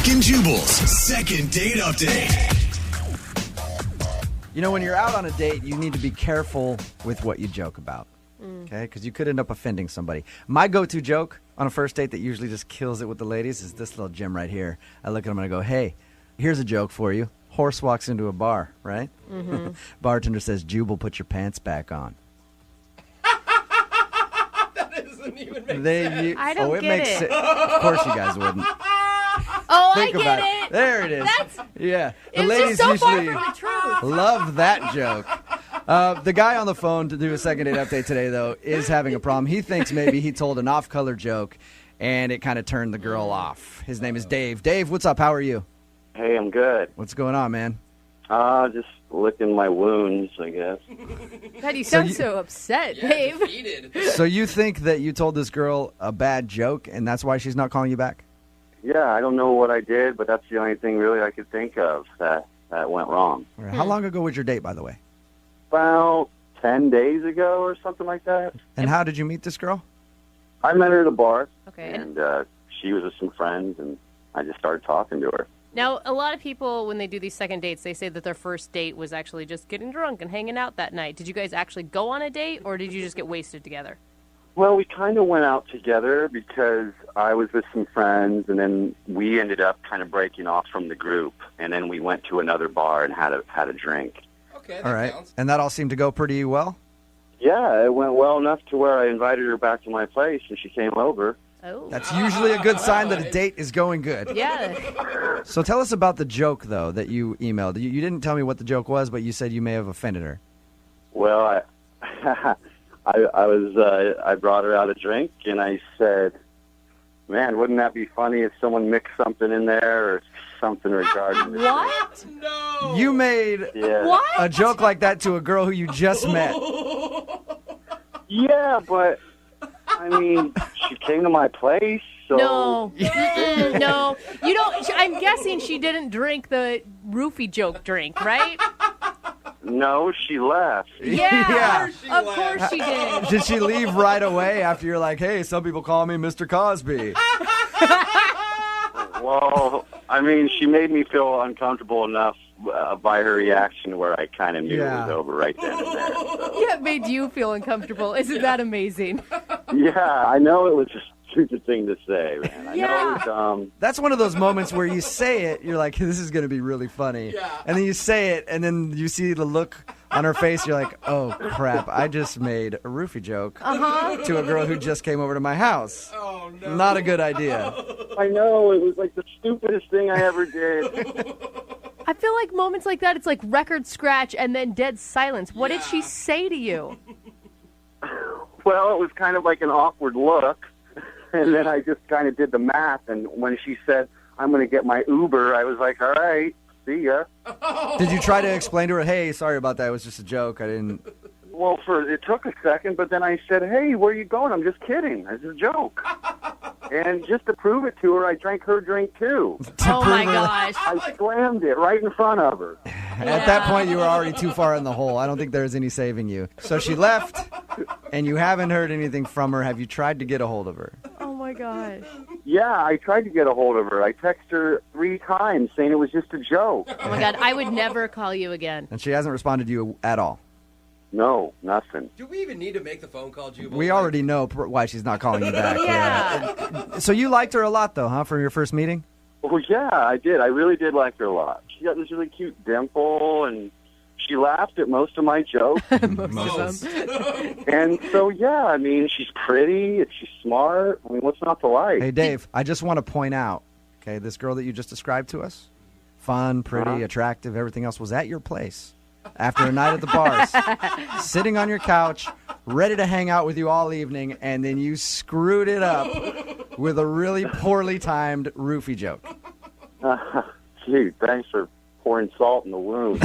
Brooke and Jubal's second date update. You know, when you're out on a date, you need to be careful with what you joke about, okay? Because you could end up offending somebody. My go-to joke on a first date that usually just kills it with the ladies is this little gem right here. I look at them and I go, hey, here's a joke for you. Horse walks into a bar, right? Mm-hmm. Bartender says, Jubal, put your pants back on. That doesn't even make sense. I don't get makes it. Of course you guys wouldn't. Oh, Think I about get it. There it is. Yeah. The It's ladies just so far usually from the truth. love that joke. The guy on the phone to do a second date update today, though, is having a problem. He thinks maybe he told an off-color joke, and it kind of turned the girl off. His name is Dave. Dave, what's up? How are you? Hey, I'm good. What's going on, man? Just licking my wounds, I guess. God, you sound so upset, Dave. Defeated. So you think that you told this girl a bad joke, and that's why she's not calling you back? Yeah, I don't know what I did, but that's the only thing really I could think of that went wrong. All right. How long ago was your date, by the way? About 10 days ago or something like that. And how did you meet this girl? I met her at a bar, Okay. and she was with some friends, and I just started talking to her. Now, a lot of people, when they do these second dates, they say that their first date was actually just getting drunk and hanging out that night. Did you guys actually go on a date, or did you just get wasted together? Well, we kind of went out together because I was with some friends, and then we ended up kind of breaking off from the group, and then we went to another bar and had a drink. Okay, that All right. counts. And that all seemed to go pretty well? Yeah, it went well enough to where I invited her back to my place, and she came over. Oh. That's usually a good sign that a date is going good. Yeah. So tell us about the joke, though, that you emailed. You didn't tell me what the joke was, but you said you may have offended her. Well, I brought her out a drink, and I said, man, wouldn't that be funny if someone mixed something in there or something regarding the What? No. You made Yeah. What? a joke like that to a girl who you just met. Yeah, but, I mean, she came to my place, so... No. Mm-mm, no. You don't. I'm guessing she didn't drink the roofie joke drink, right? No, she left. Yeah. Yeah. Of course she did. Did she leave right away after you're like, hey, some people call me Mr. Cosby? Well, I mean, she made me feel uncomfortable enough by her reaction where I kind of knew it was over right then and there. So. Yeah, it made you feel uncomfortable. Isn't that amazing? Yeah, I know it was a stupid thing to say, man. I know it was dumb. That's one of those moments where you say it, you're like, this is going to be really funny. Yeah. And then you say it, and then you see the look on her face, you're like, oh, crap, I just made a roofie joke to a girl who just came over to my house. Oh, no. Not a good idea. I know, it was like the stupidest thing I ever did. I feel like moments like that, it's like record scratch and then dead silence. What did she say to you? Well, it was kind of like an awkward look, and then I just kind of did the math, and when she said, I'm going to get my Uber, I was like, all right, see ya. Did you try to explain to her, hey, sorry about that, it was just a joke, I didn't... Well, it took a second, but then I said, hey, where are you going? I'm just kidding. It's a joke. And just to prove it to her, I drank her drink, too. Oh, my gosh. I slammed it right in front of her. At that point, you were already too far in the hole. I don't think there's any saving you. So she left, and you haven't heard anything from her. Have you tried to get a hold of her? Oh, my gosh. Yeah, I tried to get a hold of her. I texted her 3 times saying it was just a joke. Oh, my God. I would never call you again. And she hasn't responded to you at all. No, nothing. Do we even need to make the phone call, Jubal? We already know why she's not calling you back. Yeah. So you liked her a lot, though, huh, from your first meeting? Well, yeah, I did. I really did like her a lot. She got this really cute dimple, and she laughed at most of my jokes. Most. And so, yeah, I mean, she's pretty, and she's smart. I mean, what's not to like? Hey, Dave, I just want to point out, okay, this girl that you just described to us, fun, pretty, attractive, everything else, was at your place after a night at the bars, sitting on your couch, ready to hang out with you all evening, and then you screwed it up with a really poorly timed roofie joke. Gee, thanks for pouring salt in the wound.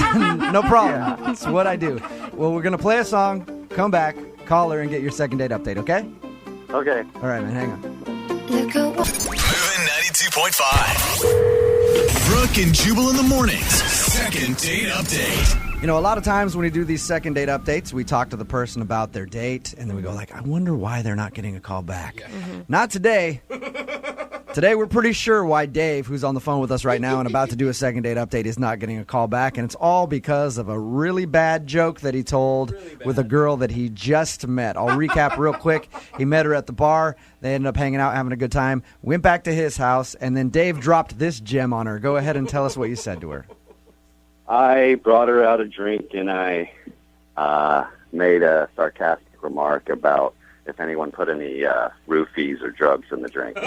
No problem. That's what I do. Well, we're going to play a song, come back, call her, and get your second date update, okay? Okay. All right, man, hang on. Moving 92.5. Brooke and Jubal in the mornings. Second date update. You know, a lot of times when we do these second date updates, we talk to the person about their date, and then we go like, I wonder why they're not getting a call back. Not today. Today, we're pretty sure why Dave, who's on the phone with us right now and about to do a second date update, is not getting a call back. And it's all because of a really bad joke that he told with a girl that he just met. I'll recap real quick. He met her at the bar. They ended up hanging out, having a good time. Went back to his house, and then Dave dropped this gem on her. Go ahead and tell us what you said to her. I brought her out a drink, and I made a sarcastic remark about if anyone put any roofies or drugs in the drink.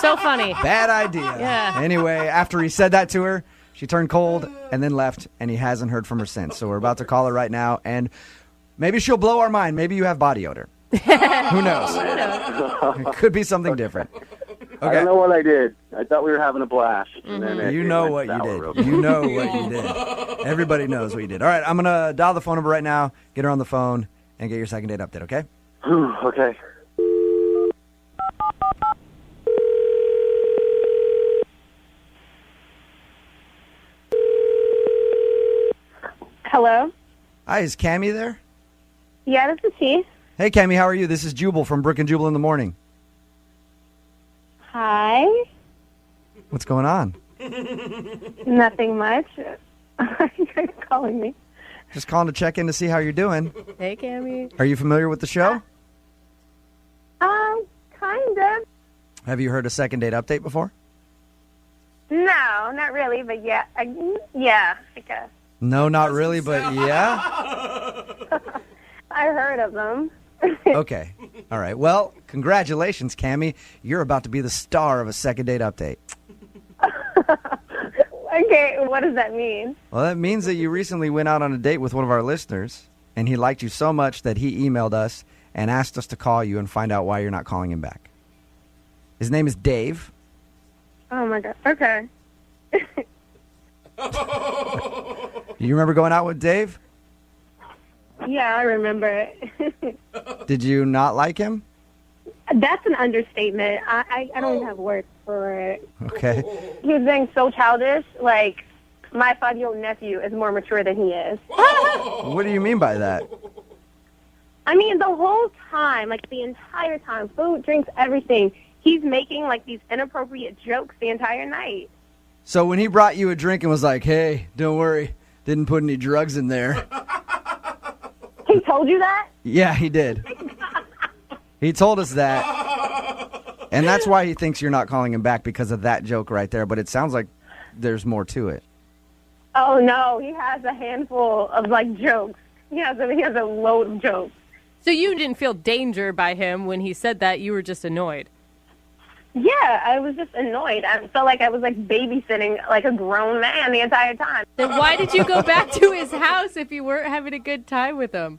So funny. Bad idea. Yeah. Anyway, after he said that to her, she turned cold and then left, and he hasn't heard from her since. So we're about to call her right now, and maybe she'll blow our mind. Maybe you have body odor. Who knows? It could be something different. I don't know what I did. I thought we were having a blast. And then You it know went what you sour real did. quick. You know what you did. Everybody knows what you did. All right, I'm going to dial the phone number right now, get her on the phone, and get your second date update, okay? Okay. Hello? Hi, is Cammie there? Yeah, this is she. Hey, Cammie, how are you? This is Jubal from Brooke and Jubal in the morning. Hi. What's going on? Nothing much. You're calling me. Just calling to check in to see how you're doing. Hey, Cammie. Are you familiar with the show? Kind of. Have you heard a second date update before? No, not really, but yeah. I guess. No, not really, but yeah? I heard of them. Okay. All right. Well, congratulations, Cammie. You're about to be the star of a second date update. Okay, what does that mean? Well, that means that you recently went out on a date with one of our listeners, and he liked you so much that he emailed us and asked us to call you and find out why you're not calling him back. His name is Dave. Oh, my God. Okay. Do you remember going out with Dave? Yeah, I remember it. Did you not like him? That's an understatement. I don't even have words for it. Okay. He was being so childish. Like, my 5-year-old nephew is more mature than he is. What do you mean by that? I mean, the whole time, like the entire time, food, drinks, everything, he's making like these inappropriate jokes the entire night. So when he brought you a drink and was like, hey, don't worry, didn't put any drugs in there. He told you that? Yeah, he did. He told us that. And that's why he thinks you're not calling him back, because of that joke right there. But it sounds like there's more to it. Oh, no, he has a handful of like jokes. He has a load of jokes. So you didn't feel danger by him when he said that. You were just annoyed. Yeah, I was just annoyed. I felt like I was like babysitting like a grown man the entire time. Then why did you go back to his house if you weren't having a good time with him?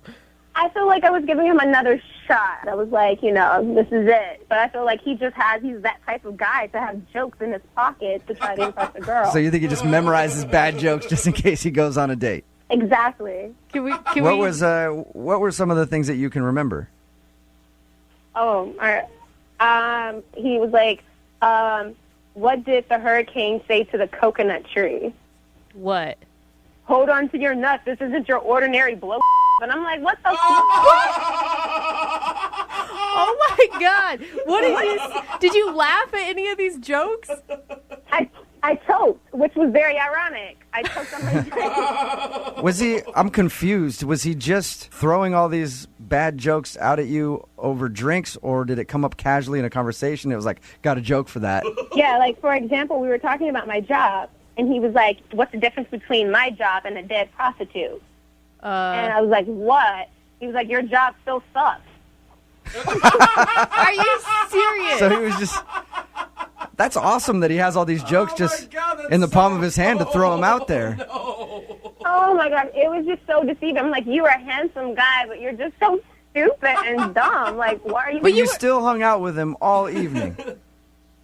I feel like I was giving him another shot. I was like, this is it. But I feel like he's that type of guy to have jokes in his pocket to try to impress a girl. So you think he just memorizes bad jokes just in case he goes on a date? Exactly. What were some of the things that you can remember? Oh, all right. He was like, what did the hurricane say to the coconut tree? What? Hold on to your nuts. This isn't your ordinary blow. And I'm like, what the Oh my God! What did you laugh at any of these jokes? I choked, which was very ironic. I choked on my drink. I'm confused. Was he just throwing all these bad jokes out at you over drinks, or did it come up casually in a conversation? It was like, got a joke for that. Yeah, like, for example, we were talking about my job, and he was like, what's the difference between my job and a dead prostitute? And I was like, what? He was like, your job still sucks. Are you serious? So he was just... That's awesome that he has all these jokes in the palm of his hand to throw them out there. Oh, my God. It was just so deceiving. I'm like, you're a handsome guy, but you're just so stupid and dumb. Like, why are you... But you still hung out with him all evening.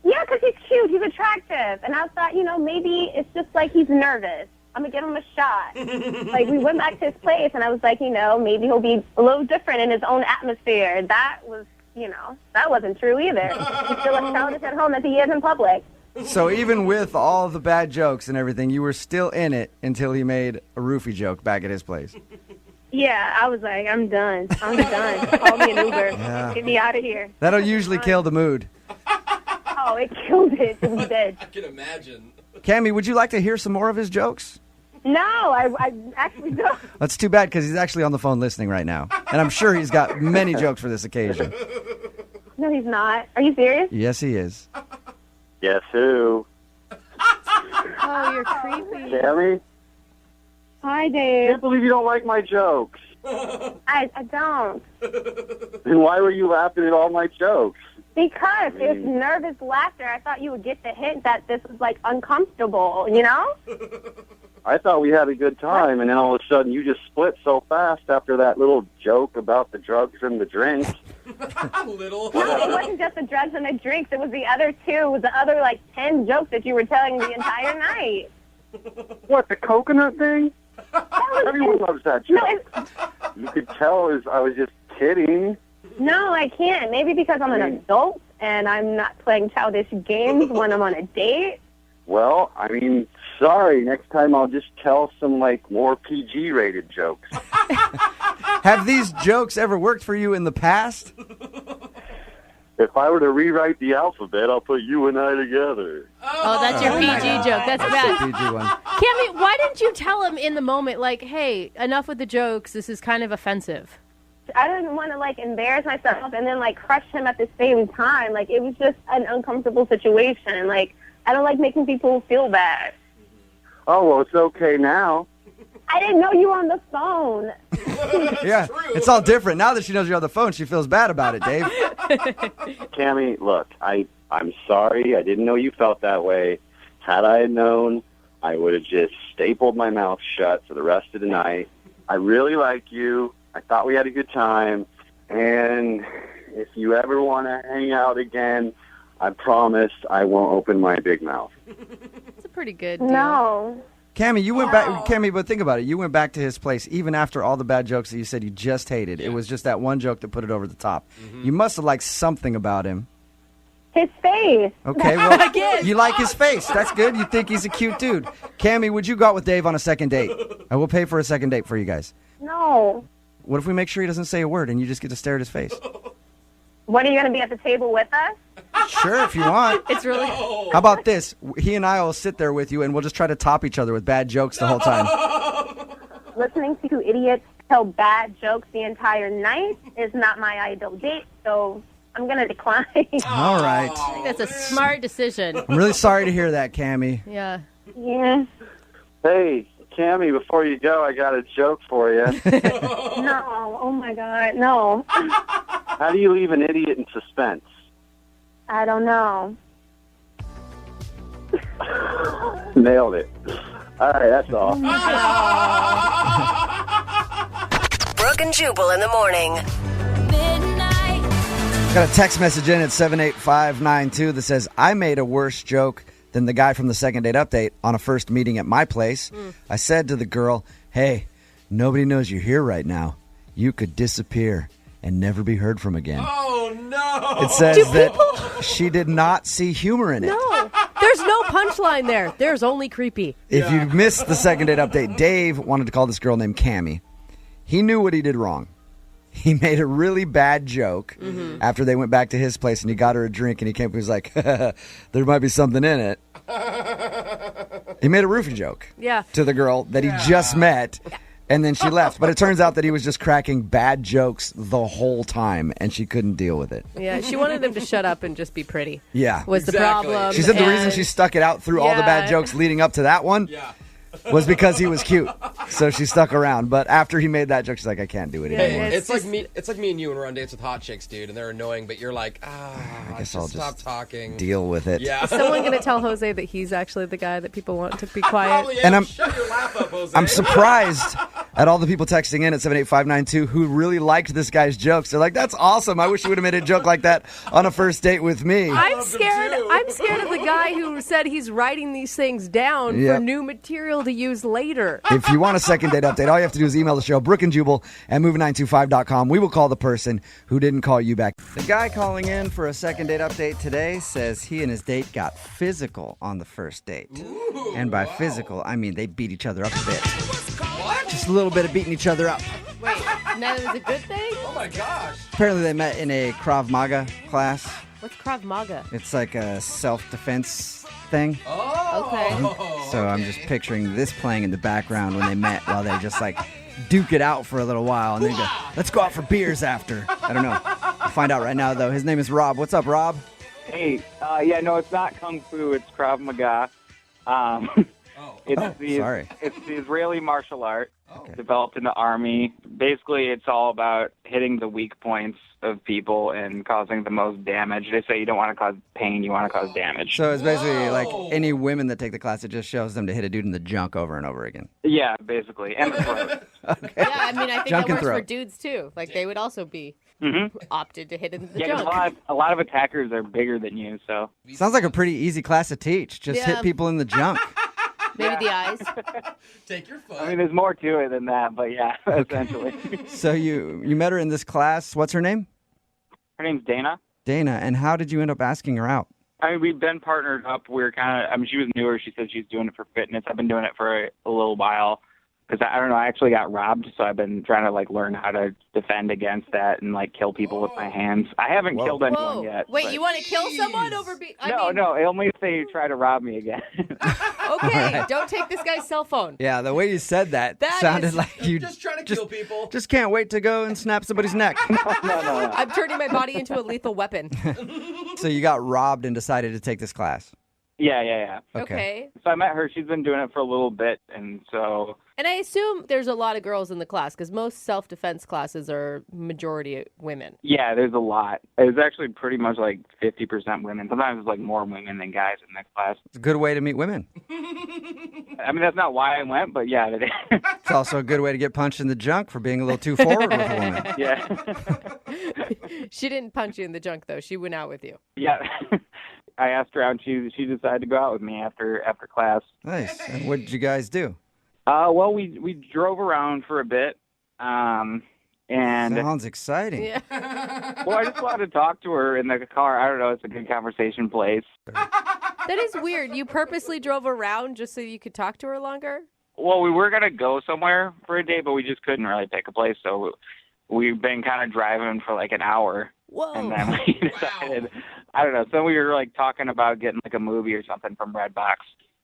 Yeah, because he's cute. He's attractive. And I thought, maybe it's just like he's nervous. I'm going to give him a shot. Like, we went back to his place, and I was like, maybe he'll be a little different in his own atmosphere. That was, that wasn't true either. He's still as childish at home as he is in public. So even with all the bad jokes and everything, you were still in it until he made a roofie joke back at his place. Yeah, I was like, I'm done. I'm done. Call me an Uber. Yeah. Get me out of here. That'll usually kill the mood. Oh, it killed it. It was dead. I can imagine. Cammy, would you like to hear some more of his jokes? No, I actually don't. That's too bad because he's actually on the phone listening right now. And I'm sure he's got many jokes for this occasion. No, he's not. Are you serious? Yes, he is. Guess who? Oh, you're creepy. Cammy? Hi, I Dave. can't believe you don't like my jokes. I don't. Then why were you laughing at all my jokes? Because it's nervous laughter. I thought you would get the hint that this was, like, uncomfortable, you know? I thought we had a good time, and then all of a sudden you just split so fast after that little joke about the drugs and the drinks. Little. No, it wasn't just the drugs and the drinks. It was the other two. It was the other, like, 10 jokes that you were telling the entire night. What, the coconut thing? Everyone loves that joke. No, You could tell I was just kidding. no, I can't. Maybe because I'm an adult and I'm not playing childish games when I'm on a date. Well, I mean, sorry. Next time I'll just tell some, like, more PG-rated jokes. Have these jokes ever worked for you in the past? If I were to rewrite the alphabet, I'll put you and I together. Oh, that's your PG joke. That's bad. PG one. Cammy, why didn't you tell him in the moment, like, hey, enough with the jokes. This is kind of offensive. I didn't want to, like, embarrass myself and then, like, crush him at the same time. Like, it was just an uncomfortable situation. Like, I don't like making people feel bad. Oh, well, it's okay now. I didn't know you were on the phone. Yeah, it's all different. Now that she knows you're on the phone, she feels bad about it, Dave. Cammy, look, I'm sorry. I didn't know you felt that way. Had I known, I would have just stapled my mouth shut for the rest of the night. I really like you. I thought we had a good time. And if you ever want to hang out again, I promise I won't open my big mouth. It's a pretty good deal. No. Cammy, you went back. Cammy, but think about it. You went back to his place even after all the bad jokes that you said you just hated. It was just that one joke that put it over the top. You must have liked something about him. His face. Okay, well, you like his face. That's good. You think he's a cute dude. Cammy, would you go out with Dave on a second date? I will pay for a second date for you guys. No. What if we make sure he doesn't say a word and you just get to stare at his face? What, are you going to be at the table with us? Sure, if you want. It's really... How about this? He and I will sit there with you, and we'll just try to top each other with bad jokes the whole time. Listening to two idiots tell bad jokes the entire night is not my ideal date, so I'm going to decline. All right. I think that's a smart decision. I'm really sorry to hear that, Cammy. Yeah. Yeah. Hey, Cammy, before you go, I got a joke for you. No. Oh, my God. No. How do you leave an idiot in suspense? I don't know. Nailed it. All right, that's all. Brooke and Jubal in the morning. Got a text message in at 78592 that says, I made a worse joke than the guy from the second date update on a first meeting at my place. I said to the girl, hey, nobody knows you're here right now. You could disappear and never be heard from again. Oh, no. It says that she did not see humor in it. No. There's no punchline there. There's only creepy. If you missed the second date update, Dave wanted to call this girl named Cammy. He knew what he did wrong. He made a really bad joke after they went back to his place and he got her a drink and he came up and was like, there might be something in it. He made a roofie joke to the girl that he just met and then she left. But it turns out that he was just cracking bad jokes the whole time and she couldn't deal with it. Yeah, she wanted him to shut up and just be pretty. Yeah. Was the problem. She said the reason she stuck it out through all the bad jokes leading up to that one was because he was cute. So she stuck around. But after he made that joke, she's like, I can't do it anymore. It's like me and you when we're on dates with hot chicks, dude, and they're annoying, but you're like, I guess I'll stop just talking. Deal with it. Yeah. Is someone going to tell Jose that he's actually the guy that people want to be quiet? Probably And am. Shut your laugh up, Jose. I'm surprised at all the people texting in at 78592 who really liked this guy's jokes. They're like, that's awesome. I wish you would have made a joke like that on a first date with me. I'm scared of the guy who said he's writing these things down for new material to use later. If you want a second date update, all you have to do is email the show, Brooke and Jubal at move925.com. We will call the person who didn't call you back. The guy calling in for a second date update today says he and his date got physical on the first date. And by physical, I mean they beat each other up a bit. What? Just a little bit of beating each other up. Wait, and that was a good thing? Oh my gosh. Apparently they met in a Krav Maga class. What's Krav Maga? It's like a self-defense thing. Oh. Okay. So I'm just picturing this playing in the background when they met while they just like duke it out for a little while and then go, let's go out for beers after. I don't know. We'll find out right now, though. His name is Rob. What's up, Rob? Hey, no, it's not Kung Fu. It's Krav Maga. Sorry. It's the Israeli martial art developed in the army. Basically, it's all about hitting the weak points of people and causing the most damage. They say you don't want to cause pain, you want to cause damage. So it's basically like any women that take the class, it just shows them to hit a dude in the junk over and over again. Yeah, basically. And the throat. Yeah, I mean, I think Junk that and works for throat. dudes, too. Like, they would also be opted to hit in the Yeah, 'cause junk. a lot of attackers are bigger than you, so. Sounds like a pretty easy class to teach. Just Yeah. hit people in the junk. Maybe the eyes. Take your foot. I mean, there's more to it than that, but yeah, essentially. So you met her in this class. What's her name? Her name's Dana. Dana. And how did you end up asking her out? I mean, we've been partnered up. She was newer. She said she's doing it for fitness. I've been doing it for a little while. Because I don't know, I actually got robbed, so I've been trying to like learn how to defend against that and like kill people with my hands. I haven't killed anyone Whoa. yet. Wait, but- you want to kill someone over... No, only if they try to rob me again. Okay, don't take this guy's cell phone. Yeah, the way you said that, That sounded is- like you Just trying to kill people. just can't wait to go and snap somebody's neck. No. I'm turning my body into a lethal weapon. So you got robbed and decided to take this class. Yeah. Okay. So I met her. She's been doing it for a little bit, and so And I assume there's a lot of girls in the class because most self-defense classes are majority women. yeah, there's a lot. It's actually pretty much like 50% women. Sometimes it's like more women than guys in that class. It's a good way to meet women. I mean, that's not why I went, but yeah, It's also a good way to get punched in the junk for being a little too forward with a woman. yeah, She didn't punch you in the junk, though. She went out with you. yeah. I asked her out, and she decided to go out with me after class. Nice. And what did you guys do? Well, we drove around for a bit, and Sounds exciting. Yeah. well, I just wanted to talk to her in the car. I don't know, it's a good conversation place. That is weird. You purposely drove around just so you could talk to her longer? Well, we were gonna go somewhere for a day, but we just couldn't really pick a place, so we've been kind of driving for like an hour, Whoa. and then we decided, I don't know. So we were like talking about getting like a movie or something from Redbox,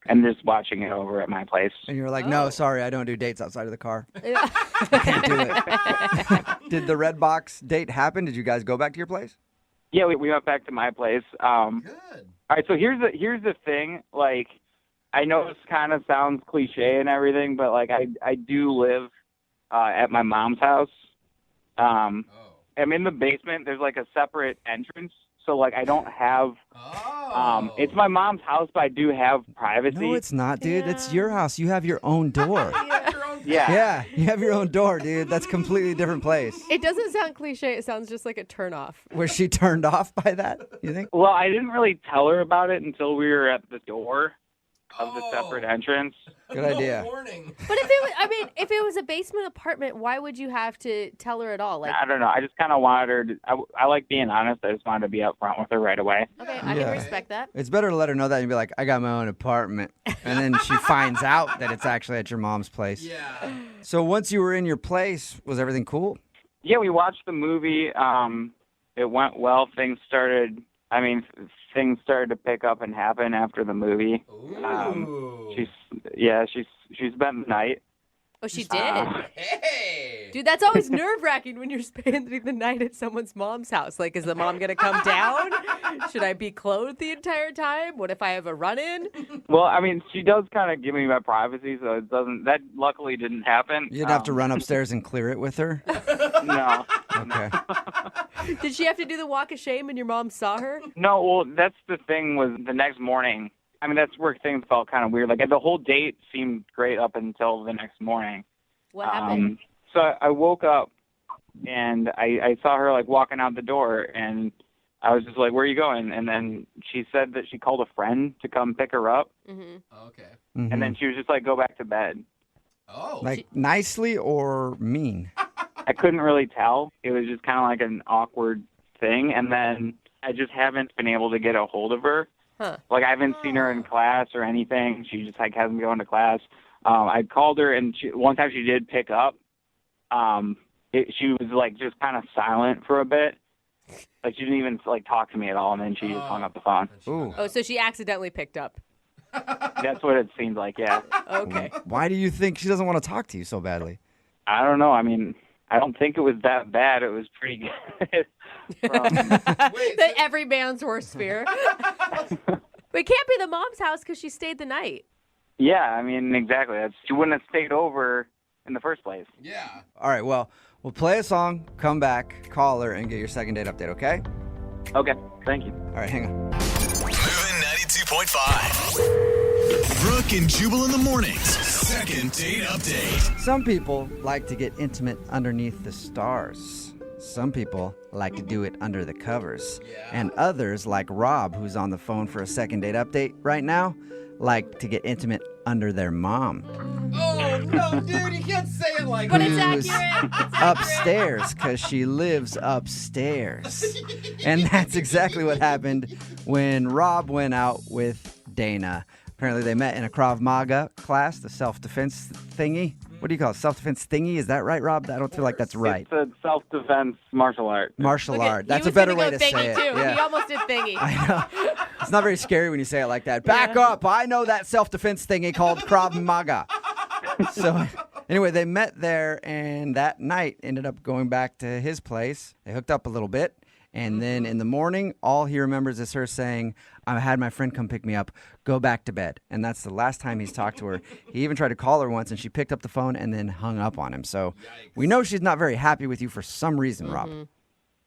and just watching it over at my place. And you were like, no, sorry, I don't do dates outside of the car. Yeah. I can't do it. Did the Redbox date happen? Did you guys go back to your place? Yeah, we went back to my place. Good. All right, so here's the thing. Like, I know this kind of sounds cliche and everything, but like I do live at my mom's house. I'm in the basement. There's like a separate entrance, so like I don't have. It's my mom's house, but I do have privacy. No, it's not, dude. It's your house. You have your own door. Yeah. Yeah, you have your own door, dude. That's a completely different place. It doesn't sound cliche. It sounds just like a turnoff. Was she turned off by that, you think? Well, I didn't really tell her about it until we were at the door of the separate entrance. Good idea. Warning. But if it was a basement apartment, why would you have to tell her at all? Like, I don't know. I just kind of wanted her to. I like being honest. I just wanted to be up front with her right away. okay, I Yeah. can respect that. It's better to let her know that and be like, I got my own apartment. And then she finds out that it's actually at your mom's place. Yeah. So once you were in your place, was everything cool? Yeah, we watched the movie. It went well. Things started to pick up and happen after the movie. Ooh. She spent the night. Oh, she did? Hey. Dude, that's always nerve-wracking when you're spending the night at someone's mom's house. Like, is the mom going to come down? Should I be clothed the entire time? What if I have a run-in? Well, I mean, she does kind of give me my privacy, so it doesn't. That luckily didn't happen. You'd have to run upstairs and clear it with her? No, Okay. Did she have to do the walk of shame and your mom saw her? no. Well, that's the thing. Was the next morning. I mean, that's where things felt kind of weird. Like the whole date seemed great up until the next morning. What happened? So I woke up and I saw her like walking out the door, and I was just like, "Where are you going?" And then she said that she called a friend to come pick her up, Okay. and then she was just like, "Go back to bed." Oh. Like nicely or mean? I couldn't really tell. It was just kind of like an awkward thing, and then I just haven't been able to get a hold of her. Huh. Like I haven't seen her in class or anything. She just like hasn't been going to class. I called her, and one time she did pick up. She was like just kind of silent for a bit, Like, she didn't even, like, talk to me at all, and then she just hung up the phone. Ooh. Oh, so she accidentally picked up. That's what it seemed like, yeah. Okay. Why do you think she doesn't want to talk to you so badly? I don't know. I mean, I don't think it was that bad. It was pretty good. The every man's worst fear. But it can't be the mom's house because she stayed the night. Yeah, I mean, exactly. She wouldn't have stayed over in the first place. Yeah. All right, well, we'll play a song, come back, call her, and get your second date update, okay? Okay, thank you. All right, hang on. Moving 92.5. Brooke and Jubal in the mornings. Second date update. Some people like to get intimate underneath the stars. Some people like to do it under the covers. And others, like Rob, who's on the phone for a second date update right now, like to get intimate under their mom. Oh, no, dude, you can't say it like But that. it's accurate. Upstairs, because she lives upstairs. And that's exactly what happened when Rob went out with Dana. Apparently they met in a Krav Maga class, the self-defense thingy. What do you call it? Self-defense thingy? Is that right, Rob? I don't feel like that's right. It's a self-defense martial art. Martial art. That's he a better was way gonna to go say thingy it. Too. Yeah. He almost did thingy. I know. It's not very scary when you say it like that. Back up. I know that self-defense thingy called Krav Maga. So anyway, they met there, and that night ended up going back to his place. They hooked up a little bit. And then in the morning, all he remembers is her saying, I had my friend come pick me up, go back to bed. And that's the last time he's talked to her. He even tried to call her once, and she picked up the phone and then hung up on him. So we know she's not very happy with you for some reason, Rob.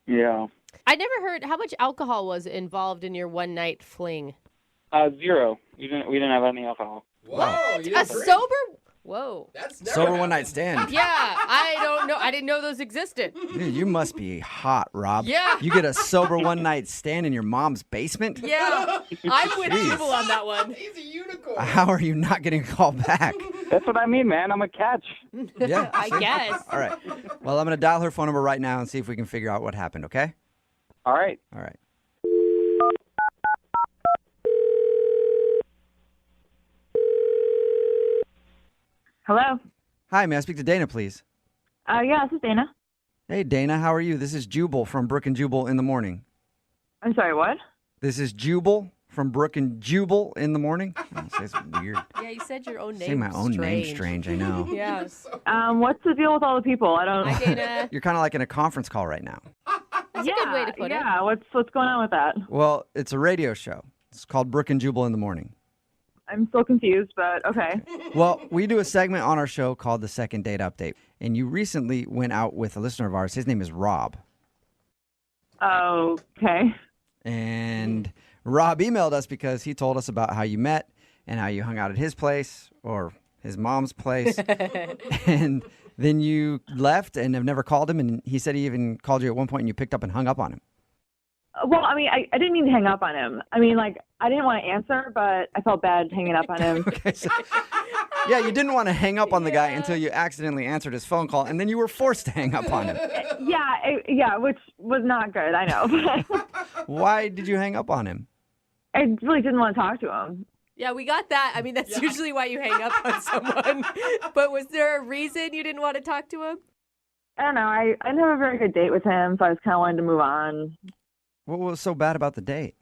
Yeah. I never heard how much alcohol was involved in your one night fling. 0. We didn't have any alcohol. Whoa, you A didn't bring- sober? Whoa. That's never Sober happened. one night stand. Yeah, I don't know. I didn't know those existed. Dude, you must be hot, Rob. Yeah. You get a sober one night stand in your mom's basement? Yeah, I'm with Jubal on that one. He's a unicorn. How are you not getting a call back? That's what I mean, man. I'm a catch. Yeah. I guess. All right. Well, I'm going to dial her phone number right now and see if we can figure out what happened, okay? All right. All right. Hello. Hi, may I speak to Dana, please? Yeah, this is Dana. Hey, Dana, how are you? This is Jubal from Brooke and Jubal in the morning. I'm sorry, what? This is Jubal from Brooke and Jubal in the morning. Oh, it's weird. Yeah, you said your own name. Say my own name strange, I know. Yes. What's the deal with all the people? I don't. Hi, Dana. You're kind of like in a conference call right now. That's a good way to put it. Yeah, what's going on with that? Well, it's a radio show. It's called Brooke and Jubal in the morning. I'm still confused, but okay. Well, we do a segment on our show called the Second Date Update. And you recently went out with a listener of ours. His name is Rob. Okay. And Rob emailed us because he told us about how you met and how you hung out at his place or his mom's place. And then you left and have never called him. And he said he even called you at one point and you picked up and hung up on him. Well, I mean, I didn't mean to hang up on him. I mean, like, I didn't want to answer, but I felt bad hanging up on him. Okay, so, yeah, you didn't want to hang up on the guy until you accidentally answered his phone call. And then you were forced to hang up on him. Yeah, which was not good, I know. Why did you hang up on him? I really didn't want to talk to him. Yeah, we got that. I mean, that's usually why you hang up on someone. But was there a reason you didn't want to talk to him? I don't know. I didn't have a very good date with him, so I just kind of wanted to move on. What was so bad about the date?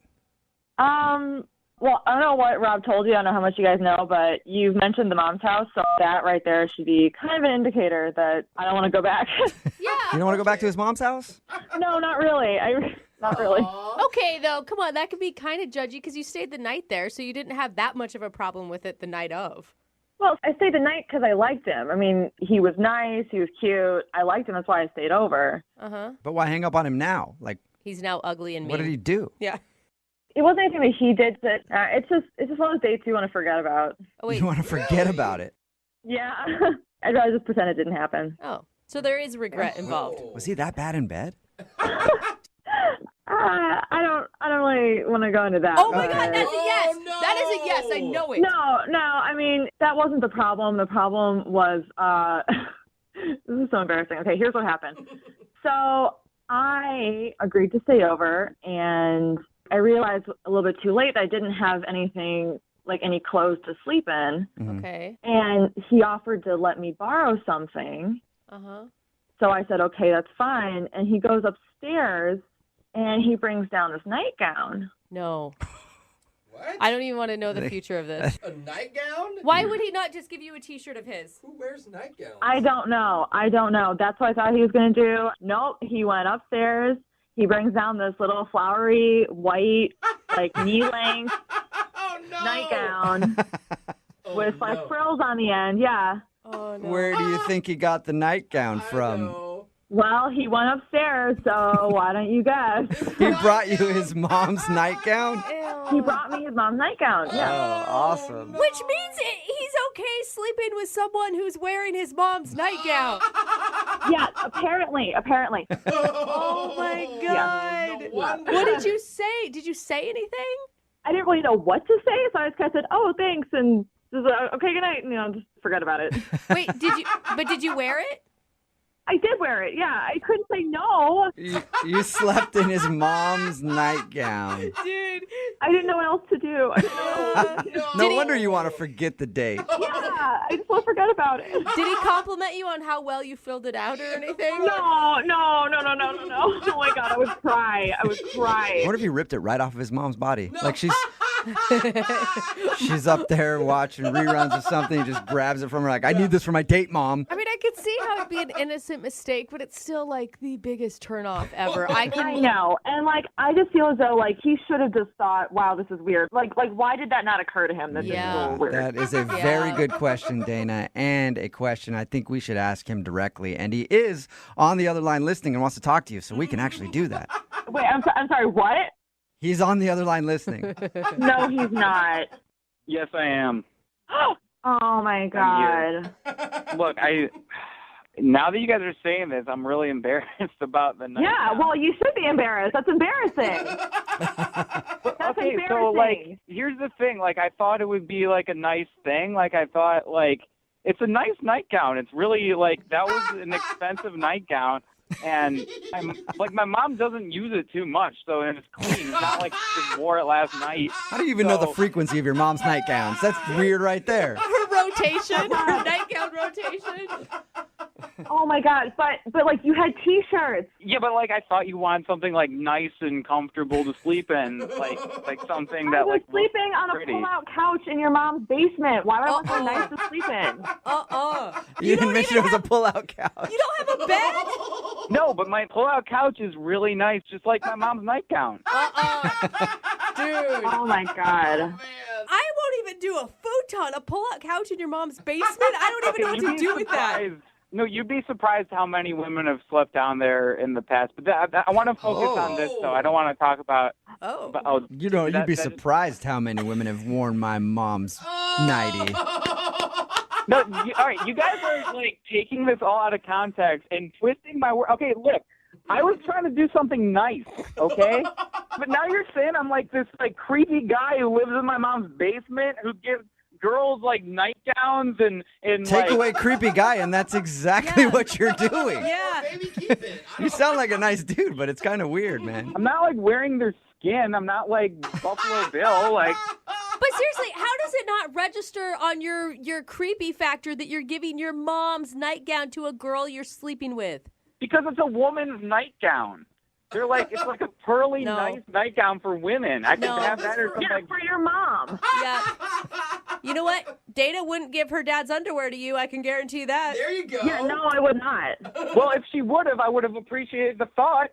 Well, I don't know what Rob told you. I don't know how much you guys know, but you've mentioned the mom's house, so that right there should be kind of an indicator that I don't want to go back. Yeah. You don't want to go back to his mom's house? No, not really. Not really. Okay, though, come on. That could be kind of judgy because you stayed the night there, so you didn't have that much of a problem with it the night of. Well, I stayed the night because I liked him. I mean, he was nice. He was cute. I liked him. That's why I stayed over. Uh-huh. But why hang up on him now? Like, He's now ugly and mean. what did he do? Yeah. It wasn't anything that he did. That it's just one of those dates you want to forget about. Oh, wait. You want to forget about it? Yeah. I'd rather just pretend it didn't happen. Oh, so there is regret involved. Was he that bad in bed? I don't really want to go into that. Oh, my God, that's a yes. Oh, no. That is a yes. I know it. No. I mean, that wasn't the problem. The problem was, this is so embarrassing. Okay, here's what happened. So I agreed to stay over, and I realized a little bit too late that I didn't have anything, like any clothes to sleep in. Okay. And he offered to let me borrow something. Uh-huh. So I said, okay, that's fine. And he goes upstairs and he brings down this nightgown. No. What? I don't even want to know the future of this. A nightgown? Why would he not just give you a T-shirt of his? Who wears nightgowns? I don't know. That's what I thought he was going to do. Nope. He went upstairs. He brings down this little flowery white, like knee-length nightgown with like frills on the end. Yeah. Oh, no. Where do you think he got the nightgown from? Well, he went upstairs, so why don't you guess? He brought you his mom's nightgown? He brought me his mom's nightgown. Yeah. Oh, awesome. Which means he's okay sleeping with someone who's wearing his mom's nightgown. Yeah, apparently. Oh, my God. No What did you say? Did you say anything? I didn't really know what to say, so I just kind of said, "Oh, thanks," and just okay, good night. Just forget about it. Wait, did you wear it? I did wear it. Yeah, I couldn't say no. You slept in his mom's nightgown. Dude. I didn't know what else to do. No wonder you want to forget the date. Yeah, I just want to forget about it. Did he compliment you on how well you filled it out or anything? No. Oh my God, I would cry. What if you ripped it right off of his mom's body? Like she's up there watching reruns of something, he just grabs it from her like, I need this for my date, Mom. I mean, I could see how it'd be an innocent mistake, but it's still like the biggest turnoff ever. I know. And like, I just feel as though like he should have just thought, wow, this is weird. Like why did that not occur to him? This is so weird. That is a very good question, Dana, and a question I think we should ask him directly. And he is on the other line listening and wants to talk to you, so we can actually do that. Wait, I'm sorry, what? He's on the other line listening. No, he's not. Yes, I am. Oh my God. Look, now that you guys are saying this, I'm really embarrassed about the night. Yeah, well, you should be embarrassed. That's embarrassing. That's okay, embarrassing. so like, here's the thing. Like, I thought it would be like a nice thing. Like, I thought like it's a nice nightgown. It's really like that was an expensive nightgown. And my mom doesn't use it too much, so it's clean. It's not like she just wore it last night. How do you even know the frequency of your mom's nightgowns? That's weird right there. Her rotation, her nightgown rotation. Oh my God, but like you had T-shirts. Yeah, but like I thought you wanted something like nice and comfortable to sleep in, like something that I was like sleeping on a pull-out couch in your mom's basement. Why would I want something nice to sleep in? You didn't mention it was a pull-out couch. You don't have a bed? No, but my pull-out couch is really nice, just like my mom's nightgown. Dude. Oh my God. I won't even do a futon, a pull-out couch in your mom's basement. I don't even know what to do with that. No, you'd be surprised how many women have slept down there in the past. But I want to focus on this, though. I don't want to talk about. You'd be surprised how many women have worn my mom's nightie. No, all right, you guys are like taking this all out of context and twisting my word. Okay, look, I was trying to do something nice, okay? But now you're saying I'm like this like creepy guy who lives in my mom's basement who gives girls like nightgowns and Take like, away creepy guy, and that's exactly what you're doing. Yeah. Maybe keep it. You sound like a nice dude, but it's kind of weird, man. I'm not like wearing their skin. I'm not like Buffalo Bill. Like, But seriously, how does it not register on your creepy factor that you're giving your mom's nightgown to a girl you're sleeping with? because it's a woman's nightgown. They're like, it's like a pearly, nice nightgown for women. I could have that or something. For your mom. Yeah. You know what? Dana wouldn't give her dad's underwear to you. I can guarantee that. There you go. Yeah, no, I would not. Well, if she would have, I would have appreciated the thought.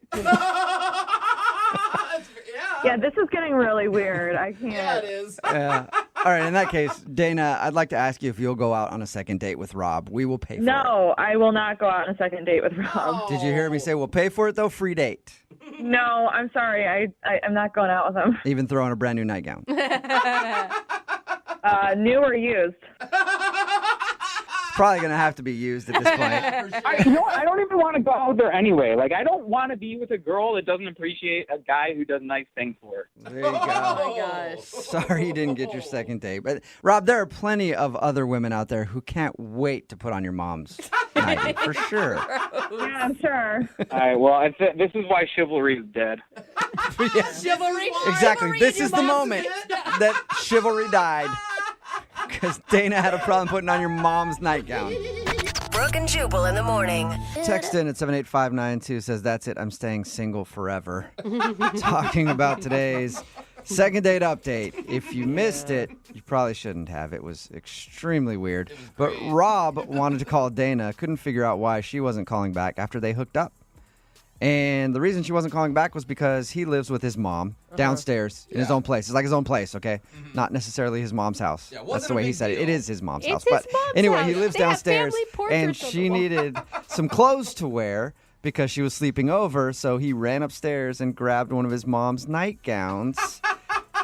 Yeah, this is getting really weird. I can't. Yeah, it is. All right, in that case, Dana, I'd like to ask you if you'll go out on a second date with Rob. We will pay for it. No, I will not go out on a second date with Rob. Did you hear me say we'll pay for it, though? Free date. No, I'm sorry. I'm not going out with him. Even throwing a brand new nightgown. New or used? Probably going to have to be used at this point. I don't even want to go out there anyway. Like, I don't want to be with a girl that doesn't appreciate a guy who does nice things for her. There you go. Oh, my gosh. Sorry you didn't get your second date. But, Rob, there are plenty of other women out there who can't wait to put on your mom's nightie, for sure. Yeah, I'm sure. All right, well, this is why chivalry is dead. Yeah. Chivalry. Exactly. Chivalry This in your is the mom's moment that chivalry died. Because Dana had a problem putting on your mom's nightgown. Brooke and Jubal in the morning. Text in at 78592 says, that's it, I'm staying single forever. Talking about today's second date update. If you missed it, you probably shouldn't have. It was extremely weird. But Rob wanted to call Dana, couldn't figure out why she wasn't calling back after they hooked up. And the reason she wasn't calling back was because he lives with his mom downstairs in his own place. It's like his own place, okay? Not necessarily his mom's house. Yeah, that's the way he said it. It is his mom's house. It's his But mom's anyway, house. he lives They have downstairs, family portraits and on the she wall. needed some clothes to wear because she was sleeping over. So he ran upstairs and grabbed one of his mom's nightgowns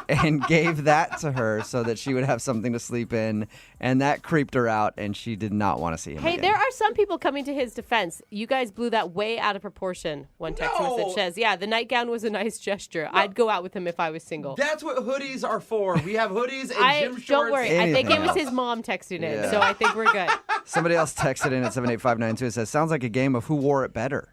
and gave that to her so that she would have something to sleep in. And that creeped her out, and she did not want to see him Hey, again. there are some people coming to his defense. You guys blew that way out of proportion. One text message says, yeah, the nightgown was a nice gesture. I'd go out with him if I was single. That's what hoodies are for. We have hoodies and gym shorts. Don't worry. I think it was Anything his mom texting in, Yeah. so I think we're good. Somebody else texted in at 78592 and says, sounds like a game of who wore it better.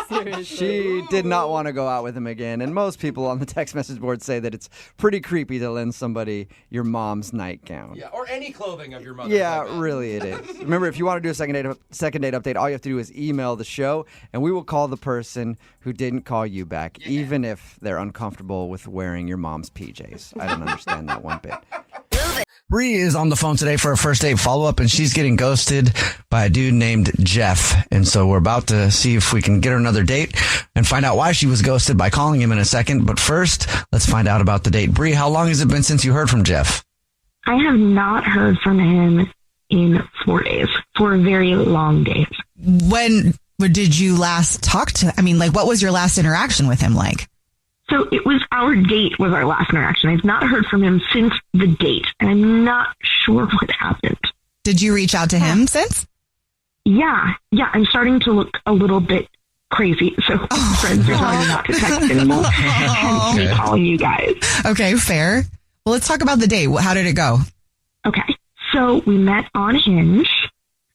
Seriously. She did not want to go out with him again. And most people on the text message board say that it's pretty creepy to lend somebody your mom's nightgown. Yeah, or any clothing of your mother. Yeah, really it is. Remember, if you want to do a second date update, all you have to do is email the show, and we will call the person who didn't call you back, even if they're uncomfortable with wearing your mom's PJs. I don't understand that one bit. Bree is on the phone today for a first date follow-up, and she's getting ghosted by a dude named Jeff. And so we're about to see if we can get her another date and find out why she was ghosted by calling him in a second. But first, let's find out about the date. Bree, how long has it been since you heard from Jeff? I have not heard from him in 4 days, 4 very long days. When did you last talk to? I mean, like, what was your last interaction with him like? So it was our date was our last interaction. I've not heard from him since the date, and I'm not sure what happened. Did you reach out to him since? Yeah, I'm starting to look a little bit crazy. So friends are telling me not to text anymore. Hence me calling you guys. Okay, fair. Well, let's talk about the date. How did it go? Okay, so we met on Hinge.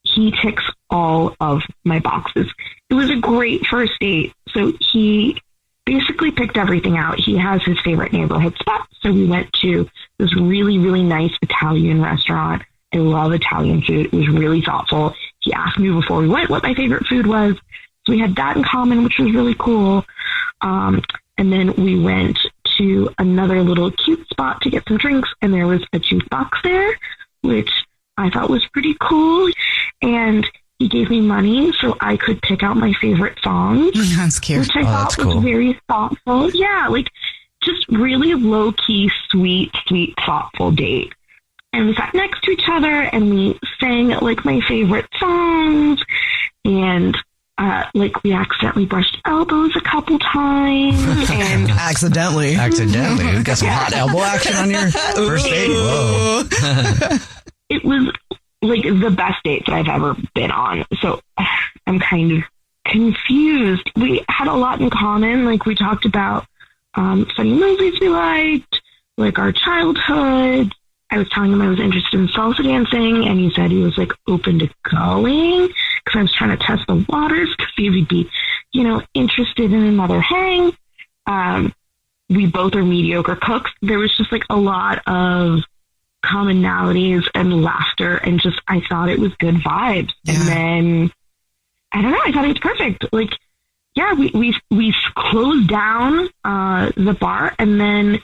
He ticks all of my boxes. It was a great first date. So he basically picked everything out. He has his favorite neighborhood spot. So we went to this really, really nice Italian restaurant. I love Italian food. It was really thoughtful. He asked me before we went what my favorite food was. So we had that in common, which was really cool. And then we went to another little cute spot to get some drinks, and there was a jukebox there, which I thought was pretty cool. And he gave me money so I could pick out my favorite songs. That's cute. Which I thought was very thoughtful. Yeah, like just really low-key, sweet, thoughtful date. And we sat next to each other and we sang like my favorite songs. And like we accidentally brushed elbows a couple times. And Accidentally. You got some hot elbow action on your first date? Whoa. it was like the best date that I've ever been on. So I'm kind of confused. We had a lot in common. Like we talked about funny movies we liked, like our childhood. I was telling him I was interested in salsa dancing, and he said he was like open to going because I was trying to test the waters to see if he'd be, interested in another hang. We both are mediocre cooks. There was just like a lot of commonalities and laughter, and just I thought it was good vibes. Yeah. And then I don't know, I thought it was perfect. Like, yeah, we closed down the bar, and then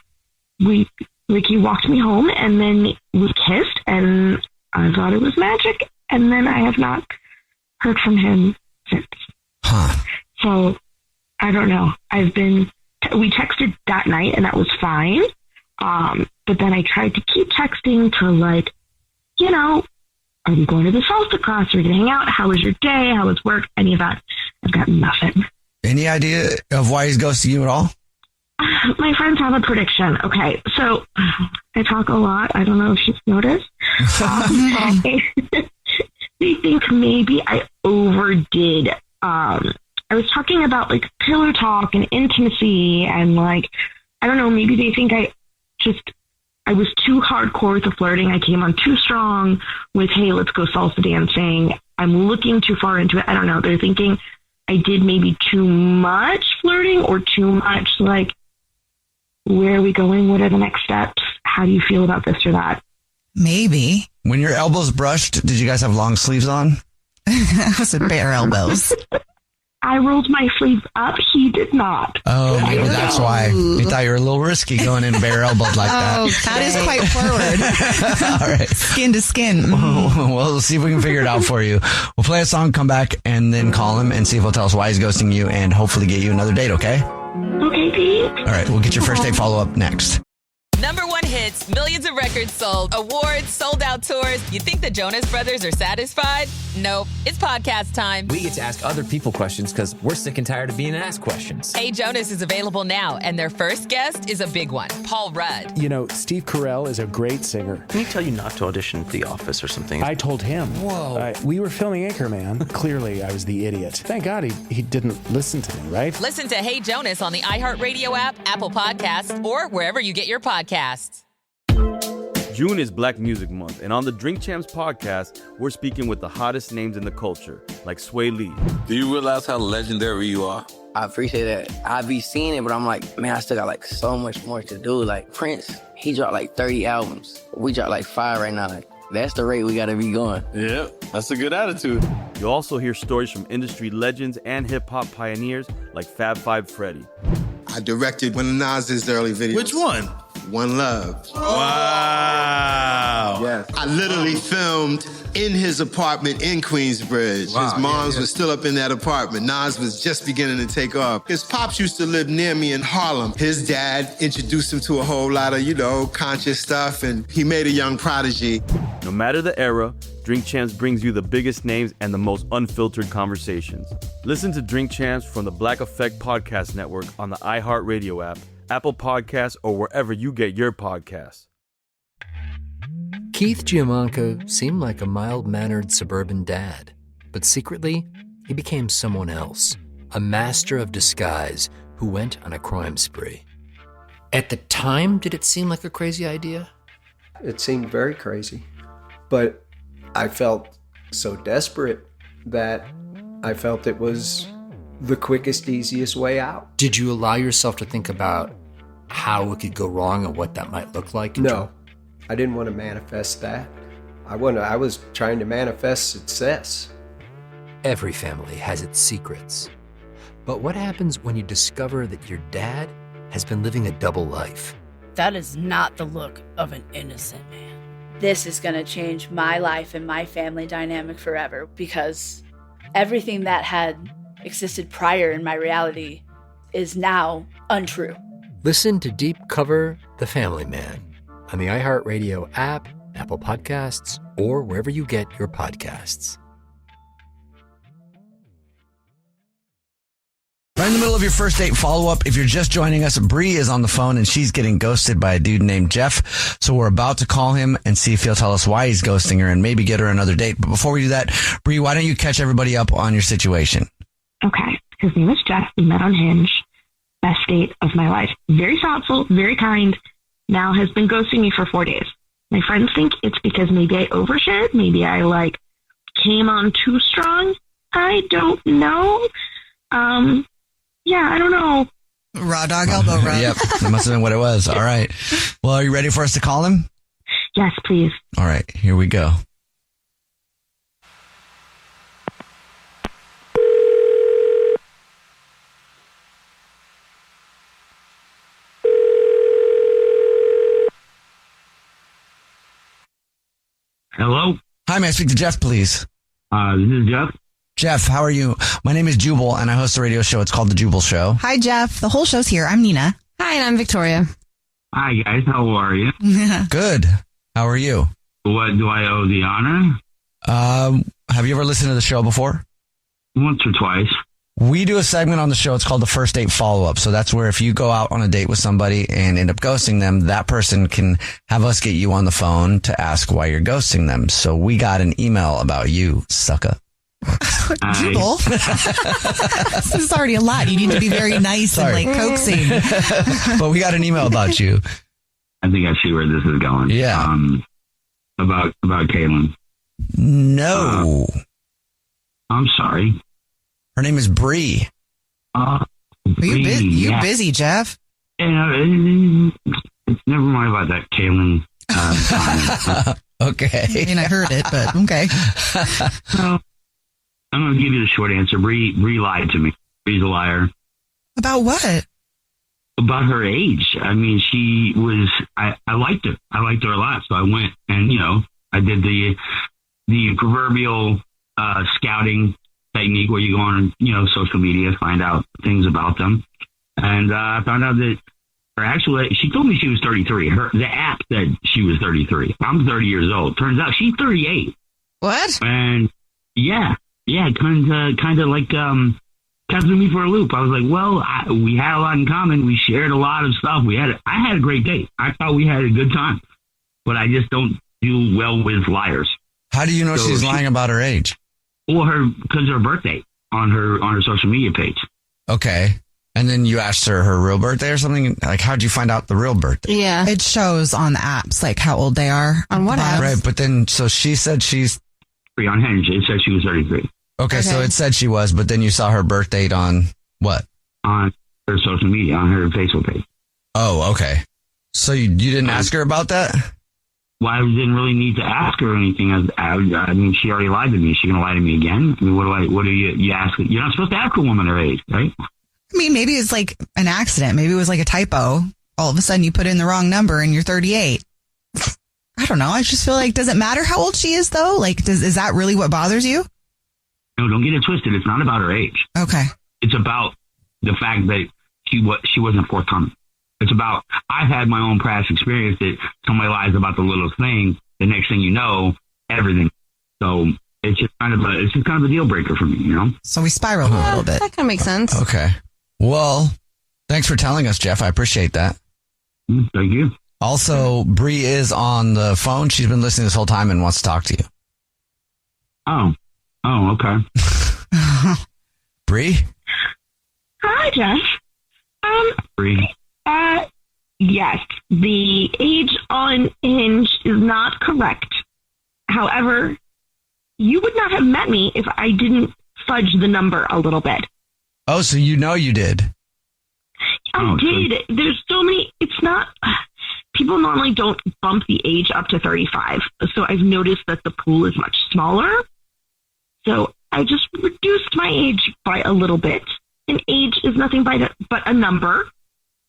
he walked me home, and then we kissed, and I thought it was magic. And then I have not heard from him since. So I don't know. We texted that night, and that was fine. But then I tried to keep texting to like, are we going to the salsa class? Are we going to hang out? How was your day? How was work? Any of that. I've got nothing. Any idea of why he's ghosting you at all? My friends have a prediction. Okay, so I talk a lot. I don't know if you've noticed. They think maybe I overdid. I was talking about like pillow talk and intimacy, and like, I don't know, maybe they think I was too hardcore with the flirting. I came on too strong with, hey, let's go salsa dancing. I'm looking too far into it. I don't know. They're thinking I did maybe too much flirting or too much like, where are we going? What are the next steps? How do you feel about this or that? Maybe. When your elbows brushed, did you guys have long sleeves on? Was it bare elbows? I rolled my sleeves up. He did not. Oh, maybe that's why. You thought you were a little risky going in bare elbows like that. Oh, that is quite forward. All right. Skin to skin. Well, we'll see if we can figure it out for you. We'll play a song, come back, and then call him and see if he'll tell us why he's ghosting you and hopefully get you another date, okay? Okay, Pete. All right, we'll get your first date follow-up next. #1 hits, millions of records sold, awards, sold out tours. You think the Jonas Brothers are satisfied? Nope. It's podcast time. We get to ask other people questions because we're sick and tired of being asked questions. Hey Jonas is available now, and their first guest is a big one, Paul Rudd. You know, Steve Carell is a great singer. Can he tell you not to audition for The Office or something? I told him. Whoa. We were filming Anchorman. Clearly, I was the idiot. Thank God he didn't listen to me, right? Listen to Hey Jonas on the iHeartRadio app, Apple Podcasts, or wherever you get your podcasts. June is Black Music Month, and on the Drink Champs podcast, we're speaking with the hottest names in the culture, like Sway Lee. Do you realize how legendary you are? I appreciate that. I be seeing it, but I'm like, man, I still got like so much more to do. Like Prince, he dropped like 30 albums. We dropped like 5 right now. Like, that's the rate we gotta be going. Yeah, that's a good attitude. You'll also hear stories from industry legends and hip-hop pioneers like Fab Five Freddy. I directed one of Nas's early videos. Which one? One Love. Wow. Yes. I literally filmed in his apartment in Queensbridge. Wow, his moms was still up in that apartment. Nas was just beginning to take off. His pops used to live near me in Harlem. His dad introduced him to a whole lot of, conscious stuff, and he made a young prodigy. No matter the era, Drink Champs brings you the biggest names and the most unfiltered conversations. Listen to Drink Champs from the Black Effect Podcast Network on the iHeartRadio app, Apple Podcasts, or wherever you get your podcasts. Keith Giamanco seemed like a mild-mannered suburban dad, but secretly, he became someone else, a master of disguise who went on a crime spree. At the time, did it seem like a crazy idea? It seemed very crazy, but I felt so desperate that I felt it was the quickest, easiest way out. Did you allow yourself to think about how it could go wrong and what that might look like? No, I didn't want to manifest that. I was trying to manifest success. Every family has its secrets. But what happens when you discover that your dad has been living a double life? That is not the look of an innocent man. This is going to change my life and my family dynamic forever, because everything that had existed prior in my reality is now untrue. Listen to Deep Cover The Family Man on the iHeartRadio app, Apple Podcasts, or wherever you get your podcasts. Right in the middle of your first date follow-up, if you're just joining us, Bree is on the phone and she's getting ghosted by a dude named Jeff. So we're about to call him and see if he'll tell us why he's ghosting her and maybe get her another date. But before we do that, Bree, why don't you catch everybody up on your situation? Okay. His name is Jeff. We met on Hinge. Best date of my life. Very thoughtful, very kind. Now has been ghosting me for 4 days. My friends think it's because maybe I overshared. Maybe I came on too strong. I don't know. Yeah, I don't know. Raw dog elbow rub. Yep, that must have been what it was. All right. Well, are you ready for us to call him? Yes, please. All right, here we go. Hello? Hi, may I speak to Jeff, please? This is Jeff. Jeff, how are you? My name is Jubal, and I host a radio show. It's called The Jubal Show. Hi, Jeff. The whole show's here. I'm Nina. Hi, and I'm Victoria. Hi, guys. How are you? Good. How are you? What do I owe the honor? Have you ever listened to the show before? Once or twice. We do a segment on the show. It's called the First Date Follow-Up. So that's where if you go out on a date with somebody and end up ghosting them, that person can have us get you on the phone to ask why you're ghosting them. So we got an email about you, sucker. Jubal? This is already a lot. You need to be very nice and coaxing. But we got an email about you. I think I see where this is going. Yeah. About Caitlin. No. I'm sorry. Her name is Bree. You're busy, Jeff. Yeah, never mind about that, Caitlin. Okay. I mean, I heard it, but okay. So, I'm going to give you the short answer. Bree lied to me. Bree's a liar. About what? About her age. I mean, she was, I liked her. I liked her a lot. So I went and, I did the proverbial scouting technique where you go on, social media, find out things about them. And I found out that she told me she was 33. The app said she was 33. I'm 30 years old. Turns out she's 38. What? And yeah, kind of like, kind of threw me for a loop. I was like, well, we had a lot in common. We shared a lot of stuff. I had a great date. I thought we had a good time, but I just don't do well with liars. How do you know she's lying about her age? Well, because her birthday on her social media page. Okay. And then you asked her real birthday or something? Like, how'd you find out the real birthday? Yeah. It shows on the apps, like how old they are. On what apps? Right, but then, so she said she's... On Hinge, it said she was 33. Okay, so it said she was, but then you saw her birth date on what? On her social media, on her Facebook page. Oh, okay. So you didn't ask her about that? Well, I didn't really need to ask her or anything. I mean, she already lied to me. Is she going to lie to me again? I mean, what do you ask? You're not supposed to ask a woman her age, right? I mean, maybe it's like an accident. Maybe it was like a typo. All of a sudden you put in the wrong number and you're 38. I don't know. I just feel like, does it matter how old she is though? Like, is that really what bothers you? No, don't get it twisted. It's not about her age. Okay. It's about the fact that she wasn't forthcoming. It's about, I've had my own past experience that somebody lies about the littlest thing. The next thing you know, everything. So it's just kind of a deal breaker for me, So we spiraled a little bit. That kind of makes sense. Okay. Well, thanks for telling us, Jeff. I appreciate that. Thank you. Also, Bree is on the phone. She's been listening this whole time and wants to talk to you. Oh, okay. Bree? Hi, Jeff. Bree. Yes, the age on Hinge is not correct. However, you would not have met me if I didn't fudge the number a little bit. Oh, so you did. I did. There's so many. It's not. People normally don't bump the age up to 35. So I've noticed that the pool is much smaller. So I just reduced my age by a little bit. And age is nothing but a number.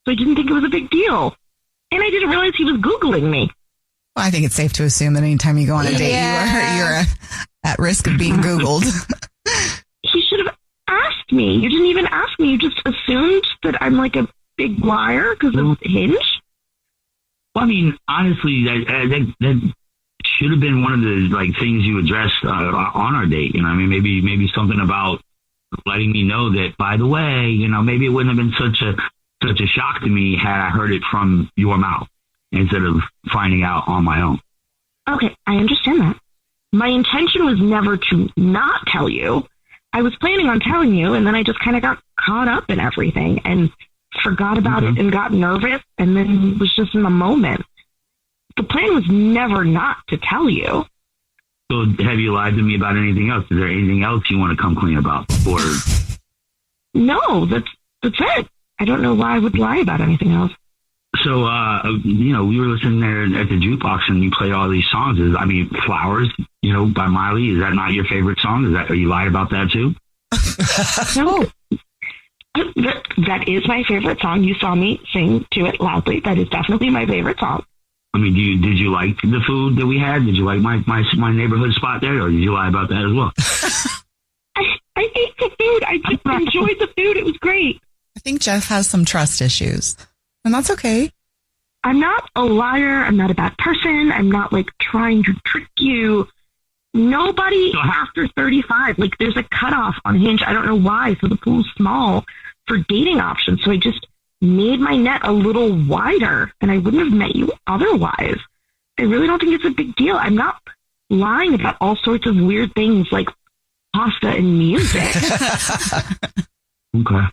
So I didn't think it was a big deal. And I didn't realize he was Googling me. Well, I think it's safe to assume that anytime you go on a date, you're at risk of being Googled. He should have asked me. You didn't even ask me. You just assumed that I'm like a big liar because of Hinge. Well, I mean, honestly, that should have been one of the things you addressed on our date. I mean, maybe something about letting me know that, by the way, maybe it wouldn't have been such a shock to me had I heard it from your mouth instead of finding out on my own. Okay, I understand that. My intention was never to not tell you. I was planning on telling you, and then I just kind of got caught up in everything and forgot about it and got nervous and then was just in the moment. The plan was never not to tell you. So have you lied to me about anything else? Is there anything else you want to come clean about? Or no, that's it. I don't know why I would lie about anything else. So, we were listening there at the jukebox and you played all these songs. Flowers, by Miley. Is that not your favorite song? Are you lied about that too? No. That is my favorite song. You saw me sing to it loudly. That is definitely my favorite song. I mean, did you like the food that we had? Did you like my neighborhood spot there, or did you lie about that as well? I ate the food. I just enjoyed the food. It was great. I think Jeff has some trust issues, and that's okay. I'm not a liar. I'm not a bad person. I'm not trying to trick you. Nobody after 35, there's a cutoff on Hinge. I don't know why. So the pool's small for dating options. So I just made my net a little wider and I wouldn't have met you otherwise. I really don't think it's a big deal. I'm not lying about all sorts of weird things like pasta and music. Okay.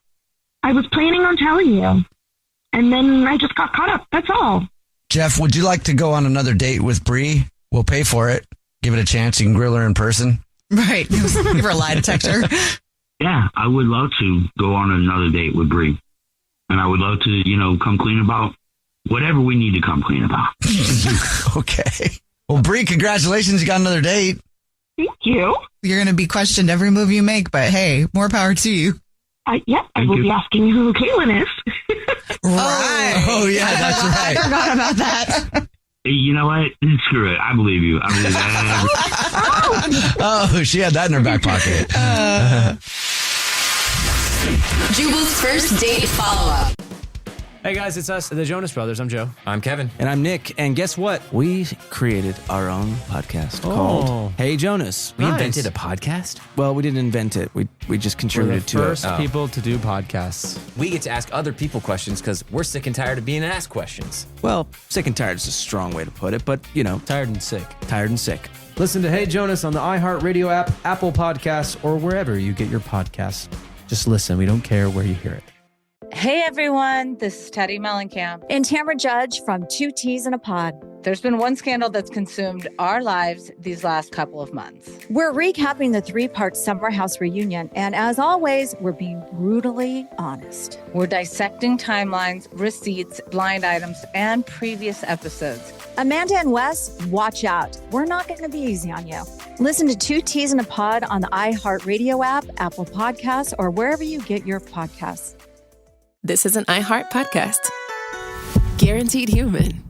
I was planning on telling you and then I just got caught up. That's all. Jeff, would you like to go on another date with Bree? We'll pay for it. Give it a chance. You can grill her in person. Right. Give her a lie detector. Yeah, I would love to go on another date with Bree. And I would love to, come clean about whatever we need to come clean about. Okay. Well, Bree, congratulations. You got another date. Thank you. You're going to be questioned every move you make, but hey, more power to you. Yep, I will be asking who Caitlin is. Right. Oh, yeah, that's right. I forgot about that. You know what? Screw it. I believe you. I believe that. Oh, she had that in her back pocket. Jubal's first date follow-up. Hey guys, it's us, the Jonas Brothers. I'm Joe. I'm Kevin. And I'm Nick. And guess what? We created our own podcast called Hey Jonas. We invented a podcast? Well, we didn't invent it. We just contributed to it. We're the first people to do podcasts. We get to ask other people questions because we're sick and tired of being asked questions. Well, sick and tired is a strong way to put it, but, you know. Tired and sick. Tired and sick. Listen to Hey Jonas on the iHeartRadio app, Apple Podcasts, or wherever you get your podcasts. Just listen. We don't care where you hear it. Hey everyone, this is Teddy Mellencamp and Tamara Judge from Two Teas in a Pod. There's been one scandal that's consumed our lives these last couple of months. We're recapping the 3-part Summer House reunion, and as always, we're being brutally honest. We're dissecting timelines, receipts, blind items, and previous episodes. Amanda and Wes, watch out. We're not going to be easy on you. Listen to Two Teas in a Pod on the iHeartRadio app, Apple Podcasts, or wherever you get your podcasts. This is an iHeart podcast. Guaranteed human.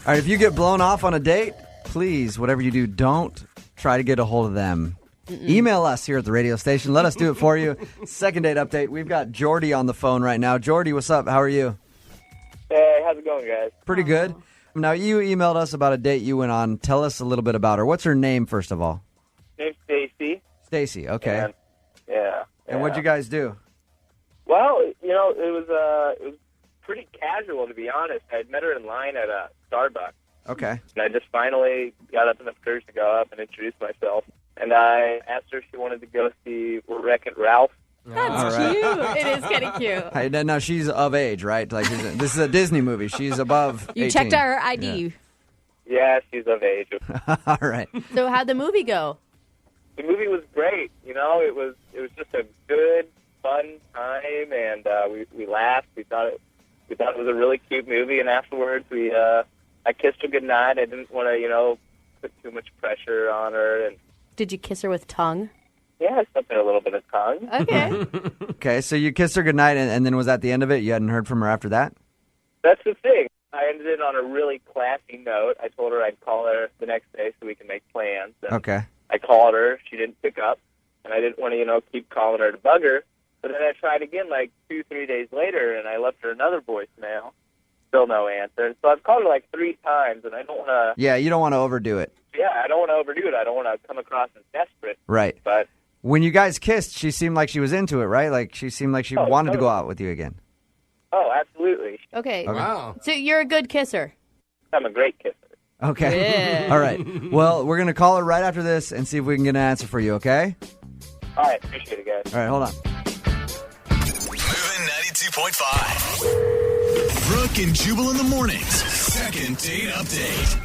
All right, if you get blown off on a date, please, whatever you do, don't try to get a hold of them. Email us here at the radio station. Let us do it for you. Second date update. We've got Jordy on the phone right now. Jordy, what's up? How are you? Hey, how's it going, guys? Pretty good. Now, you emailed us about a date you went on. Tell us a little bit about her. What's her name, first of all? Name's Stacy. Stacy, okay. And, yeah. And what'd you guys do? Well, you know, it was pretty casual, to be honest. I had met her in line at a Starbucks. Okay. And I just finally got up enough courage to go up and introduce myself. And I asked her if she wanted to go see Wreck-It Ralph. That's cute. It is kind of cute. Hey, now she's of age, right? Like this is a Disney movie. She's above 18. You checked out her ID. Yeah, she's of age. All right. So how'd the movie go? The movie was great. You know, it was just a good, fun time, and we laughed. We thought it was a really cute movie, and afterwards I kissed her goodnight. I didn't want to, put too much pressure on her. And Did you kiss her with tongue? yeah, I stepped in a little bit of tongue. Okay. Okay, so you kissed her goodnight, and then was that the end of it? You hadn't heard from her after that? That's the thing. I ended it on a really classy note. I told her I'd call her the next day so we can make plans. And Okay. I called her. She didn't pick up, and I didn't want to, keep calling her to bug her. But then I tried again like 2-3 days later, and I left her another voicemail. Still no answer. So I've called her like 3 times, and I don't want to... Yeah, you don't want to overdo it. Yeah, I don't want to overdo it. I don't want to come across as desperate. Right. But when you guys kissed, she seemed like she was into it, right? Like she seemed like she wanted to go out with you again. oh, absolutely. Okay. Wow. So you're a good kisser. I'm a great kisser. Okay. All right. Well, we're going to call her right after this and see if we can get an answer for you, okay? All right, appreciate it, guys. All right, hold on. Moving 92.5. Brooke and Jubal in the mornings. Second date update.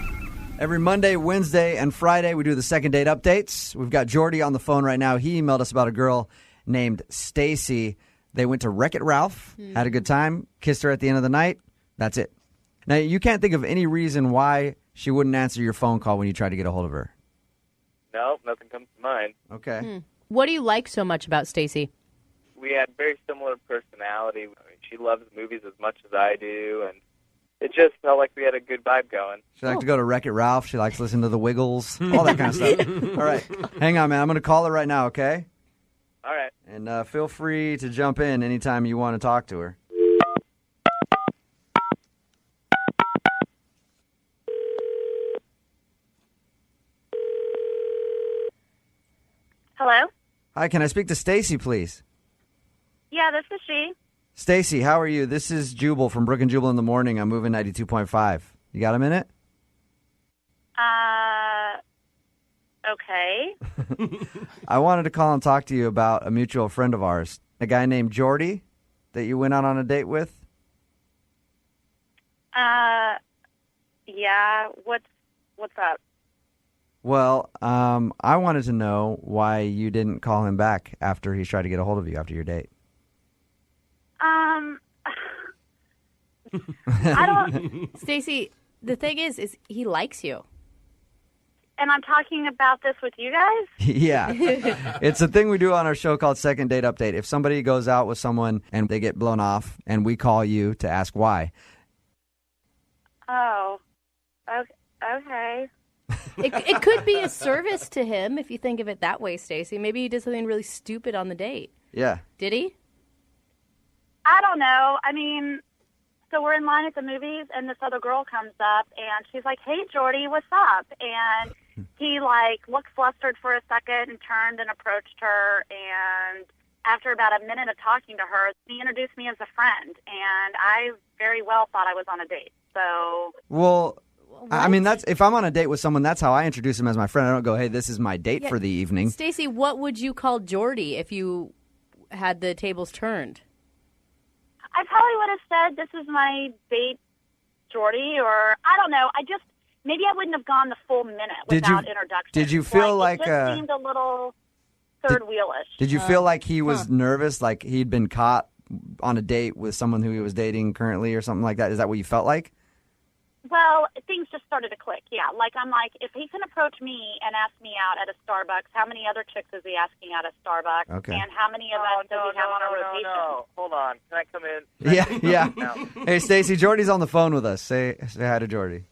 Every Monday, Wednesday, and Friday, we do the second date updates. We've got Jordy on the phone right now. He emailed us about a girl named Stacy. They went to Wreck-It Ralph, had a good time, kissed her at the end of the night. That's it. Now, you can't think of any reason why she wouldn't answer your phone call when you try to get a hold of her. No, nothing comes to mind. Okay. What do you like so much about Stacy? We had very similar personality. I mean, she loves movies as much as I do, and it just felt like we had a good vibe going. She likes to go to Wreck-It Ralph. She likes to listen to the Wiggles, all that kind of stuff. All right. Hang on, man. I'm going to call her right now, okay? All right. And feel free to jump in anytime you want to talk to her. Hello? Hi, can I speak to Stacy, please? Yeah, this is she. Stacy, how are you? This is Jubal from Brooke and Jubal in the morning. I'm moving 92.5. You got a minute? Okay. I wanted to call and talk to you about a mutual friend of ours, a guy named Jordy that you went out on a date with. Yeah, what's up? Well, I wanted to know why you didn't call him back after he tried to get a hold of you after your date. I don't. Stacey, the thing is he likes you. And I'm talking about this with you guys? Yeah. It's a thing we do on our show called Second Date Update. If somebody goes out with someone and they get blown off and we call you to ask why. Oh, okay. It could be a service to him if you think of it that way, Stacey. Maybe he did something really stupid on the date. Yeah. Did he? I don't know. I mean, so we're in line at the movies, and this other girl comes up, and she's like, "Hey, Jordy, what's up?" And he, like, looked flustered for a second and turned and approached her, and after about a minute of talking to her, he introduced me as a friend, and I very well thought I was on a date. So... Well, I mean, that's if I'm on a date with someone, that's how I introduce him as my friend. I don't go, "Hey, this is my date for the evening." Stacey, what would you call Jordy if you had the tables turned? I probably would have said, "This is my date, Jordy," or I don't know. Maybe I wouldn't have gone the full minute without introduction. Did you feel like it just seemed a little third wheelish? Did you feel like he was nervous, like he'd been caught on a date with someone who he was dating currently or something like that? Is that what you felt like? Well, things just started to click, yeah. Like, I'm like, if he can approach me and ask me out at a Starbucks, how many other chicks is he asking out at Starbucks? Okay. And how many events does he have on a rotation? No. Hold on. Can I come in? Yeah. Hey, Stacey, Jordy's on the phone with us. Say hi to Jordy.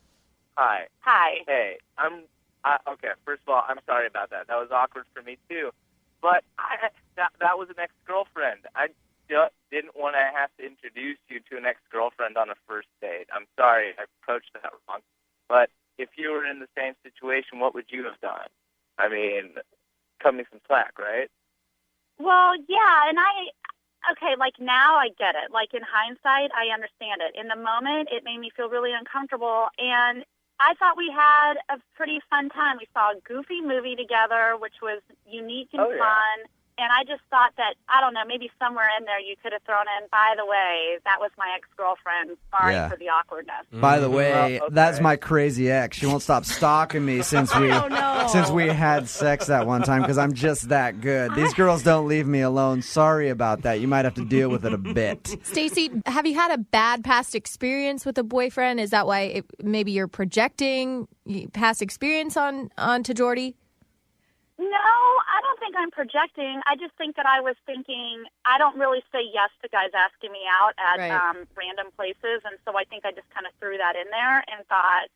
Hi. Hi. Hey, okay, first of all, I'm sorry about that. That was awkward for me, too. But that was an ex-girlfriend. I just didn't want to have to introduce you to an ex-girlfriend on a first date. I'm sorry I approached that wrong. But if you were in the same situation, what would you have done? I mean, cut me some slack, right? Well, yeah, and like, now I get it. Like, in hindsight, I understand it. In the moment, it made me feel really uncomfortable, and I thought we had a pretty fun time. We saw a goofy movie together, which was unique and fun. And I just thought that, I don't know, maybe somewhere in there you could have thrown in, by the way, that was my ex-girlfriend. Sorry for the awkwardness. By the way, that's my crazy ex. She won't stop stalking me since we had sex that one time because I'm just that good. These girls don't leave me alone. Sorry about that. You might have to deal with it a bit. Stacey, have you had a bad past experience with a boyfriend? Is that why maybe you're projecting past experience onto Jordy? No, I don't think I'm projecting. I just think that I was thinking I don't really say yes to guys asking me out at random places, and so I think I just kind of threw that in there and thought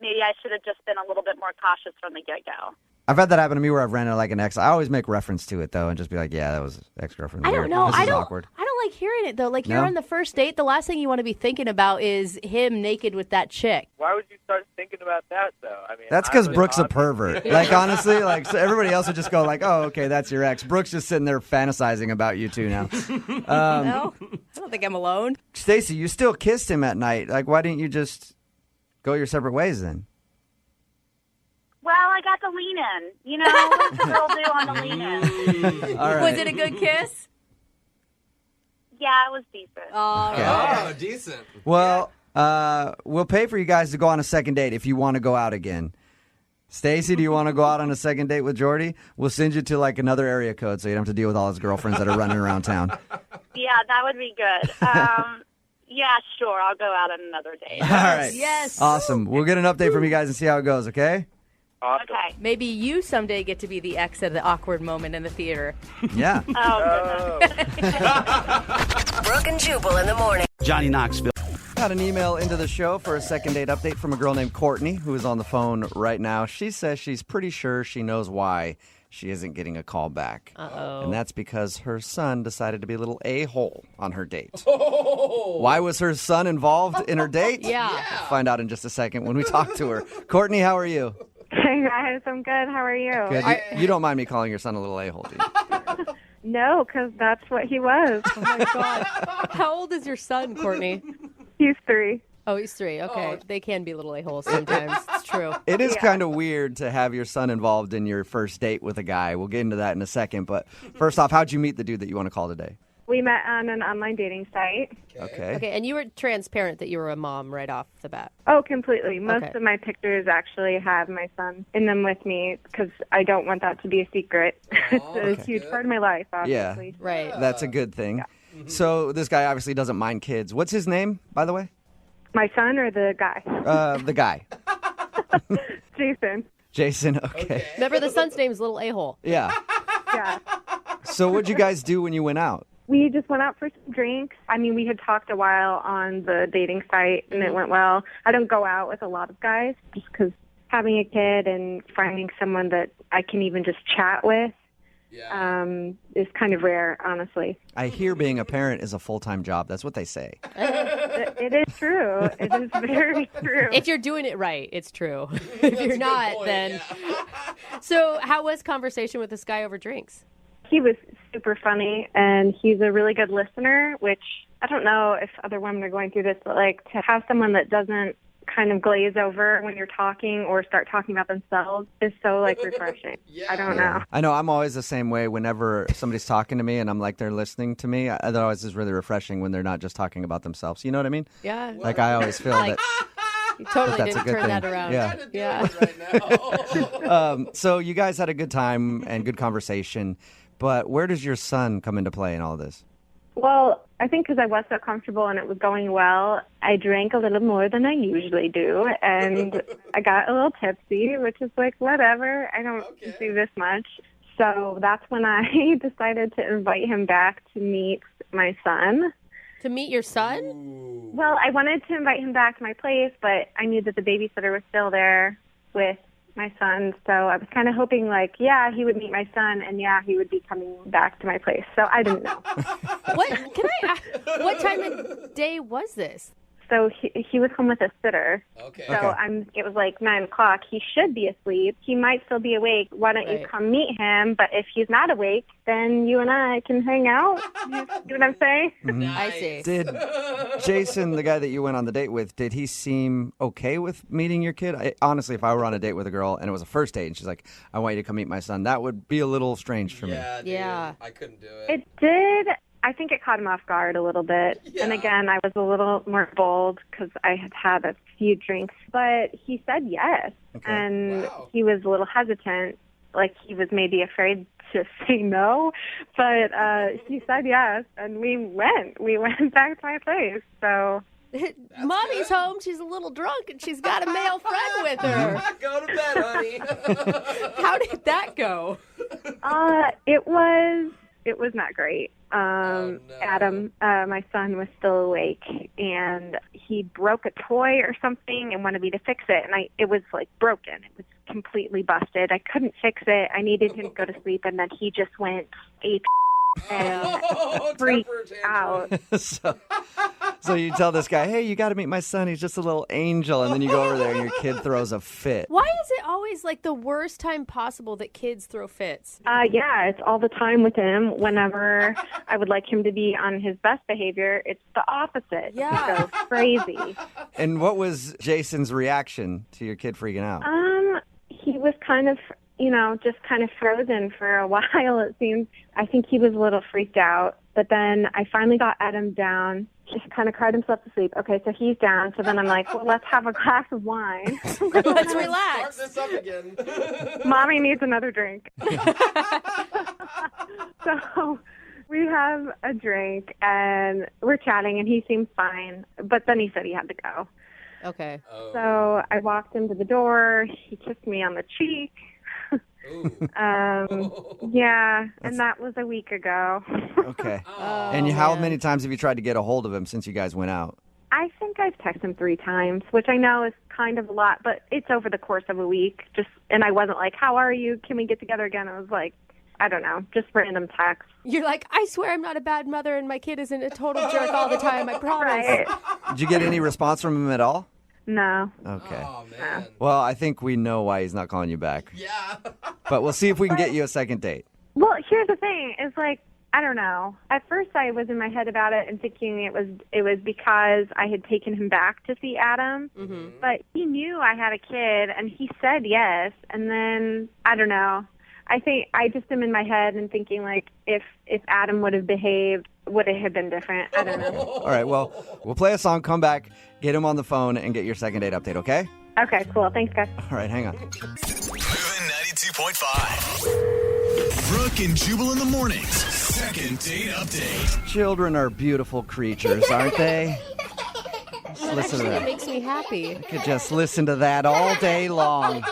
maybe I should have just been a little bit more cautious from the get-go. I've had that happen to me where I've rented like an ex. I always make reference to it, though, and just be like, yeah, that was ex-girlfriend. I don't know. This is awkward. I don't like hearing it, though. Like, you're on the first date, the last thing you want to be thinking about is him naked with that chick. Why would you start thinking about that, though? I mean, That's because Brooke's a pervert. Like, honestly, like so everybody else would just go like, oh, okay, that's your ex. Brooke's just sitting there fantasizing about you two now. No, I don't think I'm alone. Stacey, you still kissed him at night. Like, why didn't you just go your separate ways then? Well, I got the lean in. You know, what does a girl do on the lean in? All right. Was it a good kiss? Yeah, it was decent. Oh, decent. Well, we'll pay for you guys to go on a second date if you want to go out again. Stacey, do you want to go out on a second date with Jordy? We'll send you to like another area code so you don't have to deal with all his girlfriends that are running around town. Yeah, that would be good. Yeah, sure. I'll go out on another date. All right. Yes. Awesome. We'll get an update from you guys and see how it goes, okay? Awesome. Okay. Maybe you someday get to be the ex at the awkward moment in the theater. Yeah. Oh, goodness. Brooke and Jubal in the morning. Johnny Knoxville. Got an email into the show for a second date update from a girl named Courtney who is on the phone right now. She says she's pretty sure she knows why she isn't getting a call back. Uh-oh. And that's because her son decided to be a little a-hole on her date. Oh. Why was her son involved in her date? Yeah. We'll find out in just a second when we talk to her. Courtney, how are you? Hey guys, I'm good. How are you? Good. You don't mind me calling your son a little a-hole, do you? No, because that's what he was. Oh my God. How old is your son, Courtney? He's 3. Oh, he's 3. Okay. They can be little a-holes sometimes. It's true. It is kind of weird to have your son involved in your first date with a guy. We'll get into that in a second. But first off, how'd you meet the dude that you want to call today? We met on an online dating site. Okay. Okay, and you were transparent that you were a mom right off the bat. Oh, completely. Most Okay. of my pictures actually have my son in them with me because I don't want that to be a secret. It's a huge part of my life, obviously. Right. That's a good thing. So this guy obviously doesn't mind kids. What's his name, by the way? My son or the guy? The guy. Jason. Jason, okay. Remember, the son's name is Little A-hole. Yeah. Yeah. So what'd you guys do when you went out? We just went out for some drinks. I mean, we had talked a while on the dating site, and it went well. I don't go out with a lot of guys just because having a kid and finding someone that I can even just chat with is kind of rare, honestly. I hear being a parent is a full-time job. That's what they say. It is true. It is very true. If you're doing it right, it's true. If you're not, then... So how was conversation with this guy over drinks? He was super funny, and he's a really good listener, which I don't know if other women are going through this, but like to have someone that doesn't kind of glaze over when you're talking or start talking about themselves is so like refreshing. I don't know. I know I'm always the same way whenever somebody's talking to me and I'm like they're listening to me. That always is really refreshing when they're not just talking about themselves. You know what I mean? Yeah. Like I always feel that. You totally that's a didn't good turn thing. that around. Yeah. So you guys had a good time and good conversation, but where does your son come into play in all this? Well, I think because I was so comfortable and it was going well, I drank a little more than I usually do, and I got a little tipsy, which is like, whatever, I don't do this much. So that's when I decided to invite him back to meet my son. To meet your son? Well, I wanted to invite him back to my place, but I knew that the babysitter was still there with my son, so I was kind of hoping, like, yeah, he would meet my son, and yeah, he would be coming back to my place. So I didn't know. What time of day was this? So he was home with a sitter. Okay. So it was like 9 o'clock. He should be asleep. He might still be awake. Why don't you come meet him? But if he's not awake, then you and I can hang out. You see what I'm saying? I see. Did Jason, the guy that you went on the date with, did he seem okay with meeting your kid? Honestly, if I were on a date with a girl and it was a first date and she's like, I want you to come meet my son, that would be a little strange for me. Yeah. I couldn't do it. It did. I think it caught him off guard a little bit. Yeah. And again, I was a little more bold because I had had a few drinks. But he said yes. Okay. And he was a little hesitant, like he was maybe afraid to say no. But he said yes, and we went. We went back to my place. So... Mommy's home. She's a little drunk, and she's got a male friend with her. Go to bed, honey. How did that go? It was not great. Adam, my son, was still awake, and he broke a toy or something and wanted me to fix it, and it was like broken. It was completely busted. I couldn't fix it. I needed him to go to sleep, and then he just went ape and freaked out. So you tell this guy, hey, you got to meet my son. He's just a little angel. And then you go over there and your kid throws a fit. Why is it always like the worst time possible that kids throw fits? Yeah, it's all the time with him. Whenever I would like him to be on his best behavior, it's the opposite. Yeah. He goes crazy. And what was Jason's reaction to your kid freaking out? He was kind of, just kind of frozen for a while, it seemed. I think he was a little freaked out. But then I finally got Adam down. He kind of cried himself to sleep. Okay, so he's down. So then I'm like, well, let's have a glass of wine. Let's relax. Start this up again. Mommy needs another drink. So we have a drink, and we're chatting, and he seems fine. But then he said he had to go. Okay. So I walked him to the door. He kissed me on the cheek. Yeah, and that was a week ago. Okay. And how many times have you tried to get a hold of him since you guys went out? I think I've texted him 3 times, which I know is kind of a lot, but it's over the course of a week. And I wasn't like, how are you? Can we get together again? I was like, I don't know, just random texts. You're like, I swear I'm not a bad mother and my kid isn't a total jerk all the time, I promise. Right. Did you get any response from him at all? No. Okay. Oh, man. Well, I think we know why he's not calling you back. Yeah. But we'll see if we can get you a second date. Well, here's the thing. It's like, I don't know. At first I was in my head about it and thinking it was because I had taken him back to see Adam. Mm-hmm. But he knew I had a kid, and he said yes. And then, I don't know. I think I just am in my head and thinking, like, if Adam would have behaved, would it have been different? I don't know. All right, well, we'll play a song, come back, get him on the phone, and get your second date update, okay? Okay, cool. Thanks, guys. All right, hang on. Moving 92.5. Brooke and Jubal in the mornings. Second date update. Children are beautiful creatures, aren't they? listen to Actually, that. it makes me happy. You could just listen to that all day long,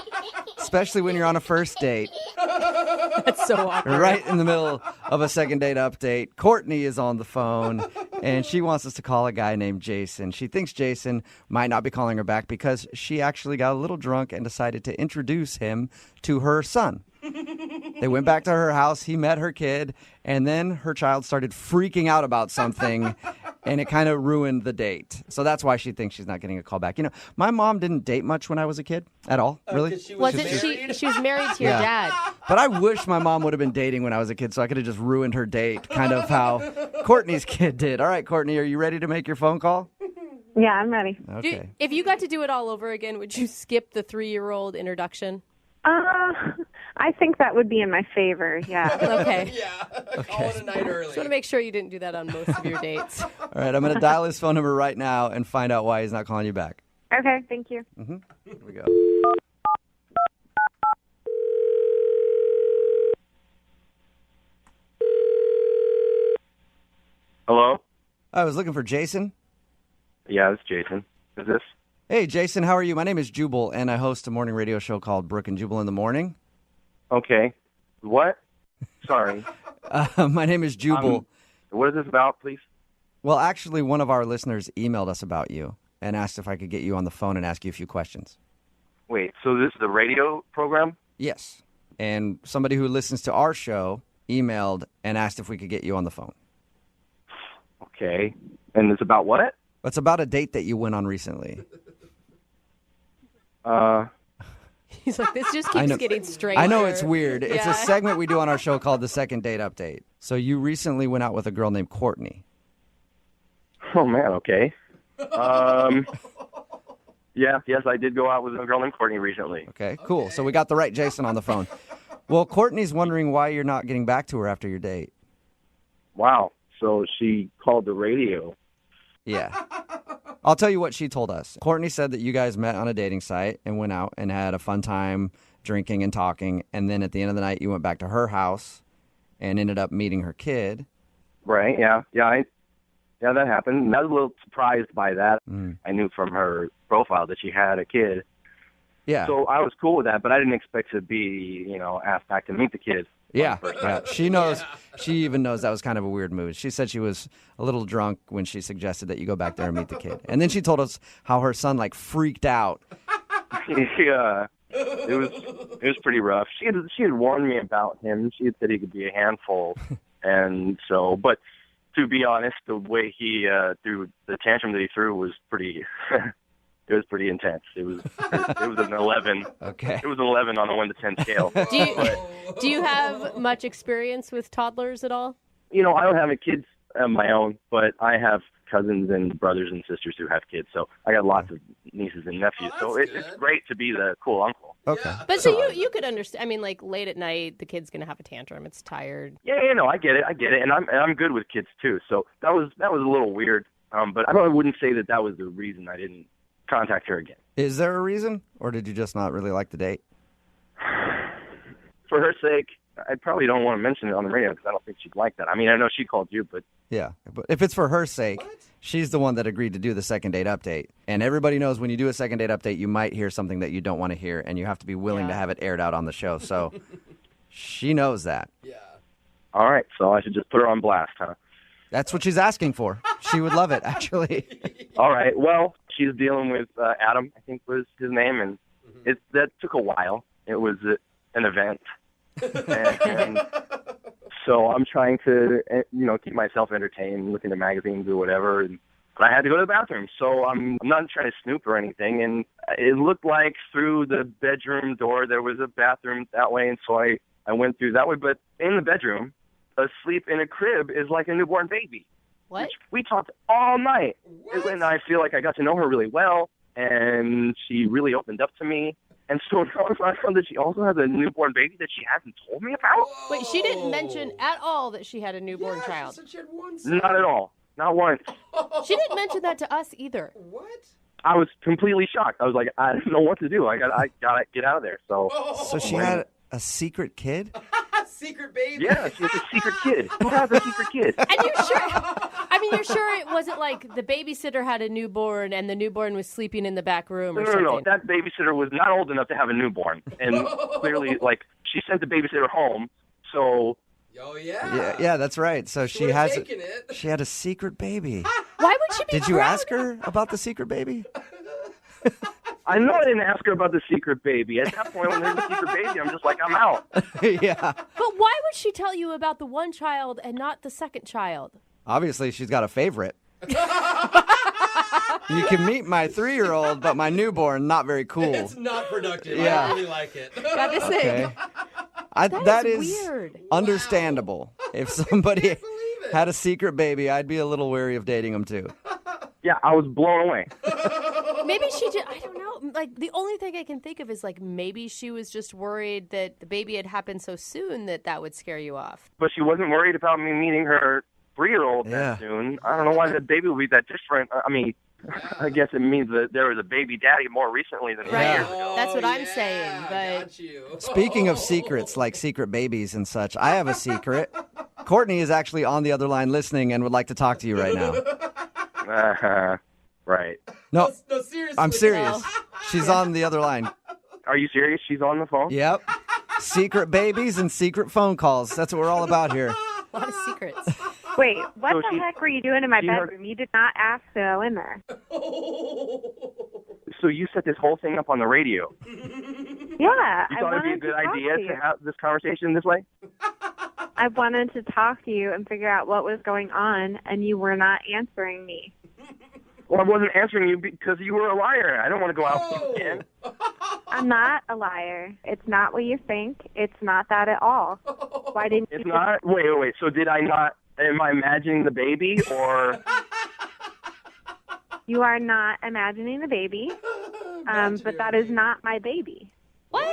especially when you're on a first date. That's so awkward. Right in the middle of a second date update, Courtney is on the phone, and she wants us to call a guy named Jason. She thinks Jason might not be calling her back because she actually got a little drunk and decided to introduce him to her son. They went back to her house, he met her kid, and then her child started freaking out about something, and it kind of ruined the date. So that's why she thinks she's not getting a call back. You know, my mom didn't date much when I was a kid at all, really. She was married to your dad. But I wish my mom would have been dating when I was a kid so I could have just ruined her date, kind of how Courtney's kid did. All right, Courtney, are you ready to make your phone call? Yeah, I'm ready. Okay. If you got to do it all over again, would you skip the 3-year-old introduction? I think that would be in my favor, yeah. Okay. Call it a night early. Just want to make sure you didn't do that on most of your dates. All right, I'm going to dial his phone number right now and find out why he's not calling you back. Okay, thank you. Here we go. Hello? I was looking for Jason. Yeah, it's Jason. Is this? Hey, Jason, how are you? My name is Jubal, and I host a morning radio show called Brooke and Jubal in the Morning. Okay. What? Sorry. My name is Jubal. What is this about, please? Well, actually, one of our listeners emailed us about you and asked if I could get you on the phone and ask you a few questions. Wait, so this is a radio program? Yes. And somebody who listens to our show emailed and asked if we could get you on the phone. Okay. And it's about what? It's about a date that you went on recently. He's like, this just I keeps know- getting stranger. I know it's weird. It's Yeah. a segment we do on our show called The Second Date Update. So you recently went out with a girl named Courtney. Oh, man, okay. Yes, I did go out with a girl named Courtney recently. Okay, cool. So we got the right Jason on the phone. Well, Courtney's wondering why you're not getting back to her after your date. Wow. So she called the radio. Yeah. I'll tell you what she told us. Courtney said that you guys met on a dating site and went out and had a fun time drinking and talking. And then at the end of the night, you went back to her house and ended up meeting her kid. Right, yeah. Yeah, that happened. I was a little surprised by that. Mm. I knew from her profile that she had a kid. Yeah. So I was cool with that, but I didn't expect to be, asked back to meet the kid. Yeah. She knows. She even knows that was kind of a weird move. She said she was a little drunk when she suggested that you go back there and meet the kid. And then she told us how her son freaked out. Yeah. It was pretty rough. She had warned me about him. She had said he could be a handful. And so, but to be honest, the way he threw the tantrum that he threw was pretty it was pretty intense. It was an 11. Okay. It was an 11 on a 1 to 10 scale. Do you have much experience with toddlers at all? I don't have any kids of my own, but I have cousins and brothers and sisters who have kids, so I got lots of nieces and nephews. So it's great to be the cool uncle. Okay. But so you could understand. I mean, late at night, the kid's gonna have a tantrum. It's tired. Yeah, I get it, and I'm good with kids too. So that was a little weird, but I wouldn't say that was the reason I didn't contact her again. Is there a reason, or did you just not really like the date? For her sake, I probably don't want to mention it on the radio because I don't think she'd like that. I mean, I know she called you, but Yeah, but if it's for her sake, she's the one that agreed to do the second date update. And everybody knows when you do a second date update, you might hear something that you don't want to hear, and you have to be willing to have it aired out on the show. So she knows that. Yeah. All right, so I should just put her on blast, huh? That's what she's asking for. She would love it, actually. All right, well, she's dealing with Adam, I think was his name, and that took a while. It was an event. and so I'm trying to, keep myself entertained, looking at magazines or whatever. But I had to go to the bathroom, so I'm not trying to snoop or anything. And it looked like through the bedroom door there was a bathroom that way, and so I went through that way. But in the bedroom, asleep in a crib is like a newborn baby. What? We talked all night, and I feel like I got to know her really well, and she really opened up to me. And so now I found that she also has a newborn baby that she hasn't told me about. Wait, she didn't mention at all that she had a newborn child. She had not at all. Not once. She didn't mention that to us either. What? I was completely shocked. I was like, I don't know what to do. I gotta get out of there. So So she had a secret kid? secret baby. Yeah, she has a secret kid. Who has a secret kid? And you're sure? I mean, you're sure it wasn't like the babysitter had a newborn and the newborn was sleeping in the back room or something? No. That babysitter was not old enough to have a newborn, and clearly, like, she sent the babysitter home. So. Oh yeah. Yeah, that's right. So she had a secret baby. Why would she be? Did you ask her about the secret baby? I know I didn't ask her about the secret baby. At that point, when there's a secret baby, I'm just like, I'm out. Yeah. But why would she tell you about the one child and not the second child? Obviously, she's got a favorite. You can meet my 3-year-old, but my newborn, not very cool. It's not productive. Yeah. I really like it. Gotta say. That is weird. Understandable. If somebody had a secret baby, I'd be a little wary of dating them too. Yeah, I was blown away. Maybe she did. I don't know. Like, the only thing I can think of is, like, maybe she was just worried that the baby had happened so soon that would scare you off. But she wasn't worried about me meeting her 3-year-old that soon. I don't know why the baby would be that different. I mean, I guess it means that there was a baby daddy more recently than 3 years ago. That's what I'm saying. But Speaking of secrets, like secret babies and such, I have a secret. Courtney is actually on the other line listening and would like to talk to you right now. Right. No, seriously. I'm serious. She's on the other line. Are you serious? She's on the phone? Yep. Secret babies and secret phone calls. That's what we're all about here. a lot of secrets. Wait, what So the heck were you doing in my she heard- bedroom? You did not ask to go in there. So you set this whole thing up on the radio. Yeah, You I thought it'd be a wanted good to talk idea to you. to have this conversation this way? I wanted to talk to you and figure out what was going on, and you were not answering me. Well, I wasn't answering you because you were a liar. I don't want to go out again. I'm not a liar. It's not what you think. It's not that at all. Why didn't It's you not? Wait. So did I not? Am I imagining the baby or? You are not imagining the baby, but that is not my baby. What?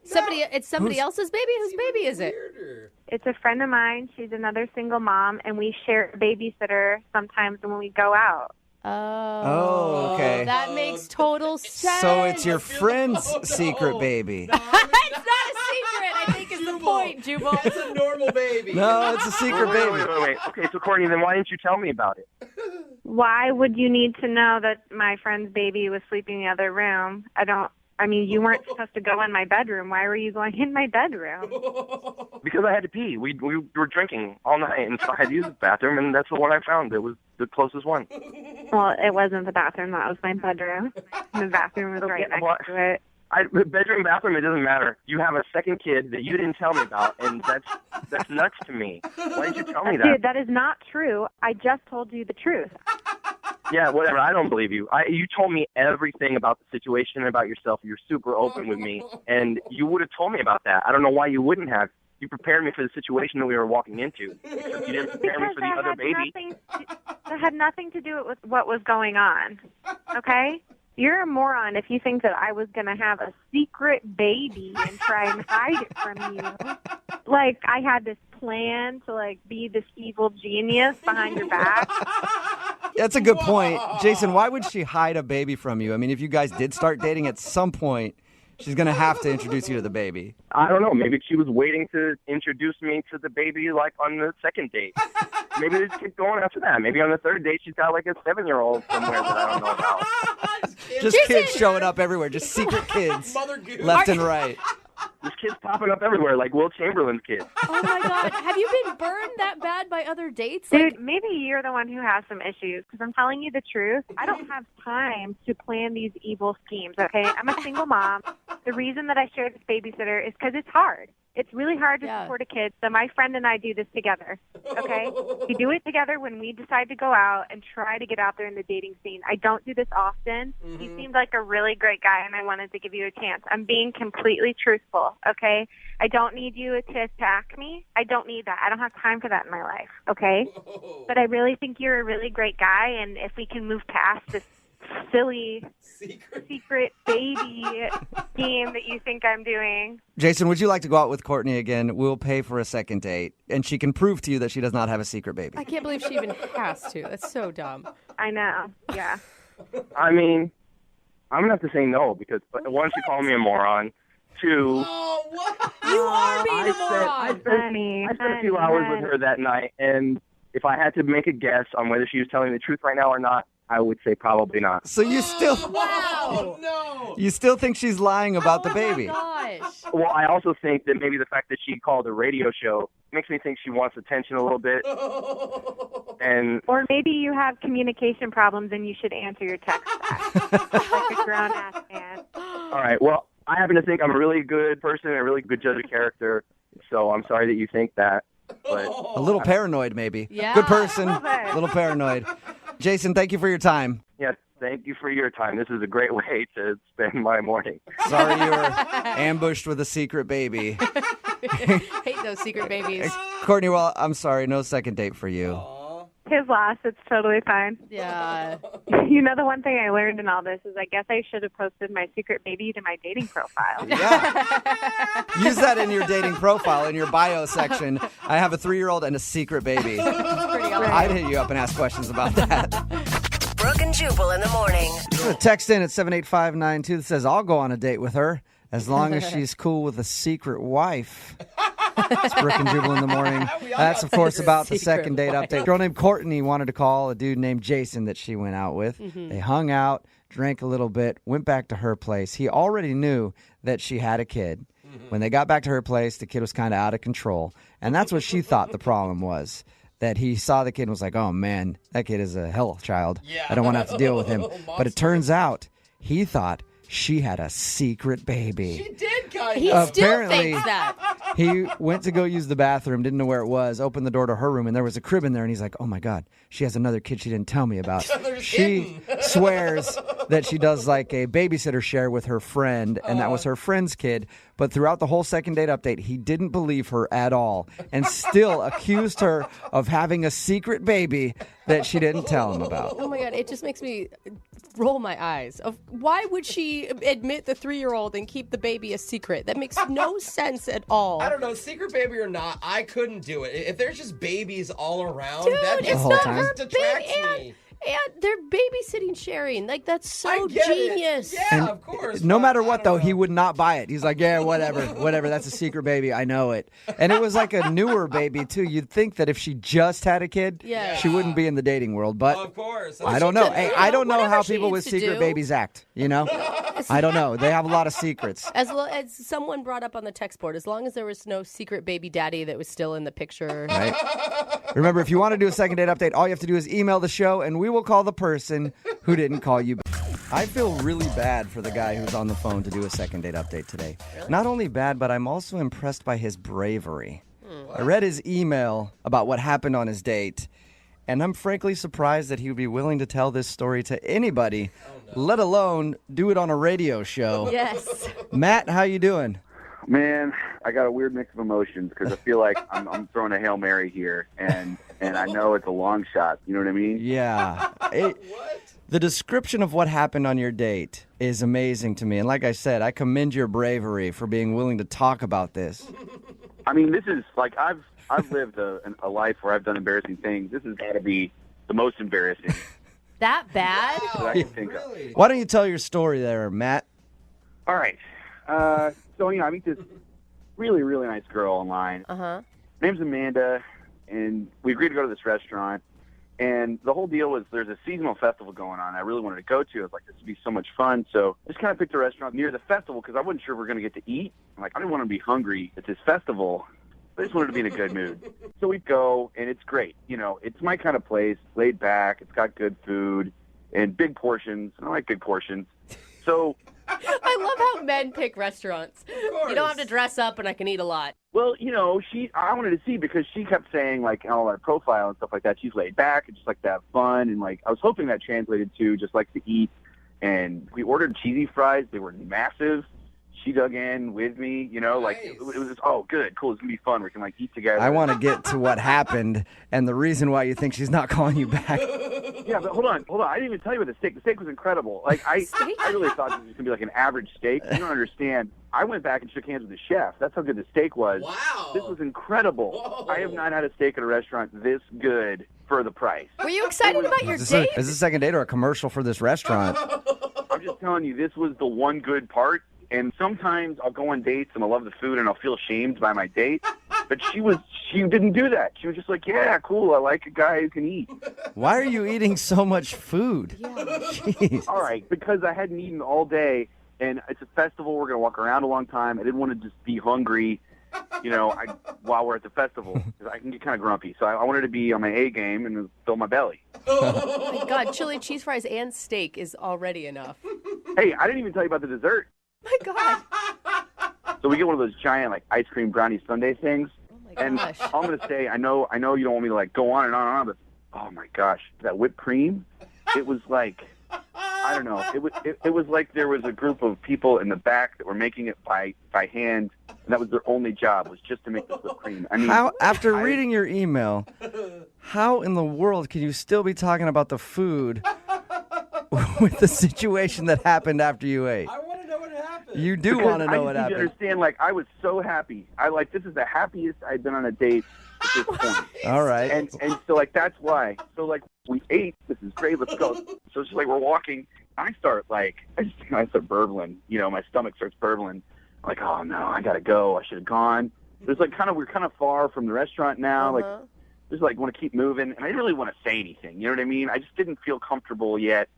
It's somebody else's baby? Whose baby is it? It's a friend of mine. She's another single mom, and we share a babysitter sometimes when we go out. Oh, okay. That makes total sense. So it's your friend's secret baby. It's not a secret, I think is the point, Jubal. It's a normal baby. No, it's a secret baby. Wait. Okay, so Courtney, then why didn't you tell me about it? Why would you need to know that my friend's baby was sleeping in the other room? I mean, you weren't supposed to go in my bedroom. Why were you going in my bedroom? Because I had to pee. We were drinking all night, and so I had to use the bathroom, and that's the one I found. It was the closest one. Well, it wasn't the bathroom. That was my bedroom. The bathroom was right next to it. Bedroom, bathroom, it doesn't matter. You have a second kid that you didn't tell me about, and that's nuts to me. Why didn't you tell me that? Dude, that is not true. I just told you the truth. Yeah, whatever. I don't believe you. You told me everything about the situation and about yourself. You're super open with me, and you would have told me about that. I don't know why you wouldn't have. You prepared me for the situation that we were walking into. Except you didn't prepare me for the other baby. That had nothing to do with what was going on. Okay? You're a moron if you think that I was going to have a secret baby and try and hide it from you. Like, I had this plan to, like, be this evil genius behind your back. That's a good point. Jason, why would she hide a baby from you? I mean, if you guys did start dating at some point, she's going to have to introduce you to the baby. I don't know. Maybe she was waiting to introduce me to the baby, like, on the second date. Maybe they just keep going after that. Maybe on the third date, she's got, like, a 7-year-old somewhere that I don't know about. Just kids showing up everywhere. Just secret kids. Left and right. There's kids popping up everywhere, like Will Chamberlain's kids. Oh, my God. Have you been burned that bad by other dates? Dude, maybe you're the one who has some issues, because I'm telling you the truth. I don't have time to plan these evil schemes, okay? I'm a single mom. The reason that I share this babysitter is because it's hard. It's really hard to support a kid, so my friend and I do this together, okay? We do it together when we decide to go out and try to get out there in the dating scene. I don't do this often. You seemed like a really great guy, and I wanted to give you a chance. I'm being completely truthful, okay? I don't need you to attack me. I don't need that. I don't have time for that in my life, okay? But I really think you're a really great guy, and if we can move past this silly secret baby game that you think I'm doing. Jason, would you like to go out with Courtney again? We'll pay for a second date, and she can prove to you that she does not have a secret baby. I can't believe she even has to. That's so dumb. I know, yeah. I mean, I'm going to have to say no, because one, she called me a moron. Two, You You are being a I moron. spent a few hours with her that night, and if I had to make a guess on whether she was telling the truth right now or not, I would say probably not. So you still you still think she's lying about the baby? Gosh. Well, I also think that maybe the fact that she called a radio show makes me think she wants attention a little bit. And Or maybe you have communication problems and you should answer your text back like a grown-ass man. all right, well, I happen to think I'm a really good person and a really good judge of character, so I'm sorry that you think that. But A little paranoid, maybe. Yeah. Good person, a little paranoid. Jason, thank you for your time. yes, thank you for your time. This is a great way to spend my morning. Sorry you were ambushed with a secret baby. Hate those secret babies. Courtney, well, I'm sorry, no second date for you. His loss. It's totally fine. Yeah. You know, the one thing I learned in all this is I guess I should have posted my secret baby to my dating profile. Use that in your dating profile, in your bio section. I have a 3-year-old and a secret baby. Pretty awesome. I'd hit you up and ask questions about that. Brooke and Jubal in the morning. Put a text in at 78592 that says, I'll go on a date with her as long as she's cool with a secret wife. It's Brooke and Jubal in the morning. That's, of course, about the second date update. A girl named Courtney wanted to call a dude named Jason that she went out with. They hung out, drank a little bit, went back to her place. He already knew that she had a kid. When they got back to her place, the kid was kind of out of control. And that's what she thought the problem was. That he saw the kid and was like, oh, man, that kid is a hell child. I don't want to have to deal with him. But it turns out he thought she had a secret baby. She did, kind of. He Apparently, still thinks that. He went to go use the bathroom, didn't know where it was, opened the door to her room, and there was a crib in there, and he's like, oh, my God, she has another kid she didn't tell me about. She swears that she does like a babysitter share with her friend, and that was her friend's kid. But throughout the whole second date update, he didn't believe her at all and still accused her of having a secret baby that she didn't tell him about. Oh my God, it just makes me roll my eyes. Why would she admit the 3-year-old and keep the baby a secret? That makes no sense at all. I don't know, secret baby or not, I couldn't do it. If there's just babies all around, Dude, that it's just whole not time. her detracts baby. me. And they're babysitting sharing. Like, that's so I get genius. It. Yeah, And of course. no but matter I what, don't though, know. he would not buy it. He's like, yeah, whatever, that's a secret baby. I know it. And it was like a newer baby, too. You'd think that if she just had a kid, Yeah. she wouldn't be in the dating world. But Of course. I don't know. Hey, I don't know Whatever how she people with needs to secret do. babies act, you know? I don't know. They have a lot of secrets. As someone brought up on the text board, as long as there was no secret baby daddy that was still in the picture. Right? Remember, if you want to do a second date update, all you have to do is email the show, and we will call the person who didn't call you back. I feel really bad for the guy who's on the phone to do a second date update today. Really? Not only bad, but I'm also impressed by his bravery. I read his email about what happened on his date, and I'm frankly surprised that he would be willing to tell this story to anybody, let alone do it on a radio show. Yes. Matt, how you doing? Man, I got a weird mix of emotions because I feel like I'm throwing a Hail Mary here, and I know it's a long shot. You know what I mean? Yeah. The description of what happened on your date is amazing to me. And like I said, I commend your bravery for being willing to talk about this. I mean, this is like I've lived a life where I've done embarrassing things. This has got to be the most embarrassing That bad? that I can think of. Why don't you tell your story there, Matt? All right. So, I meet this really, really nice girl online. Uh-huh. Her name's Amanda, and we agreed to go to this restaurant. And the whole deal was there's a seasonal festival going on I really wanted to go to. I was like, this would be so much fun. So I just kind of picked a restaurant near the festival because I wasn't sure we were going to get to eat. I'm like, I didn't want to be hungry at this festival. I just wanted to be in a good mood. So we go, and it's great. It's my kind of place, laid back. It's got good food and big portions. I like big portions. So I love how men pick restaurants. You don't have to dress up, and I can eat a lot. Well, I wanted to see because she kept saying, like, all our profile and stuff like that, she's laid back and just like to have fun. And, like, I was hoping that translated to just like to eat. And we ordered cheesy fries. They were massive. She dug in with me, like, it was just, oh, good, cool, it's going to be fun. We can, like, eat together. I want to get to what happened and the reason why you think she's not calling you back. Yeah, but hold on. I didn't even tell you about the steak. The steak was incredible. Like, I really thought this was going to be like an average steak. You don't understand. I went back and shook hands with the chef. That's how good the steak was. Wow. This was incredible. Whoa. I have not had a steak at a restaurant this good for the price. Were you excited about your Is date? this a second date or a commercial for this restaurant? I'm just telling you, this was the one good part. And sometimes I'll go on dates and I'll love the food and I'll feel shamed by my date. But she didn't do that. She was just like, yeah, cool. I like a guy who can eat. Why are you eating so much food? Jeez. All right, because I hadn't eaten all day, and it's a festival. We're going to walk around a long time. I didn't want to just be hungry, while we're at the festival, because I can get kind of grumpy. So I wanted to be on my A game and fill my belly. Oh my God, chili cheese fries and steak is already enough. Hey, I didn't even tell you about the dessert. My God. So we get one of those giant ice cream brownie sundae things. And gosh. all I'm going to say, I know you don't want me to go on and on and on, but oh my gosh, that whipped cream, it was like, I don't know, it was like there was a group of people in the back that were making it by hand, and that was their only job, was just to make this whipped cream. I mean, After reading your email, how in the world can you still be talking about the food with the situation that happened after you ate? I want to know what happened. You do want to know what I happened. just need to understand, I was so happy. This is the happiest I'd been on a date at this point. All right. And so, that's why. So, we ate. This is great. Let's go. So, it's just we're walking. I start, I start burbling. My stomach starts burbling. I'm like, oh, no, I got to go. I should have gone. There's, we're kind of far from the restaurant now. Just, want to keep moving. And I didn't really want to say anything. You know what I mean? I just didn't feel comfortable yet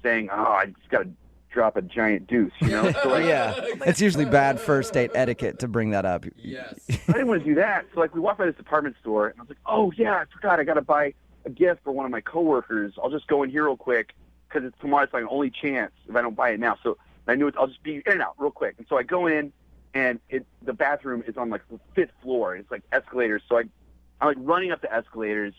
saying, oh, I just got to drop a giant deuce, So, yeah, it's usually bad first date etiquette to bring that up. Yes. I didn't want to do that. So, we walked by this department store, and I was like, oh, yeah, I forgot. I got to buy a gift for one of my coworkers. I'll just go in here real quick because it's tomorrow. It's my only chance if I don't buy it now. So I knew I'll just be in and out real quick. And so I go in, and the bathroom is on, the 5th floor. It's, escalators. So I'm, running up the escalators,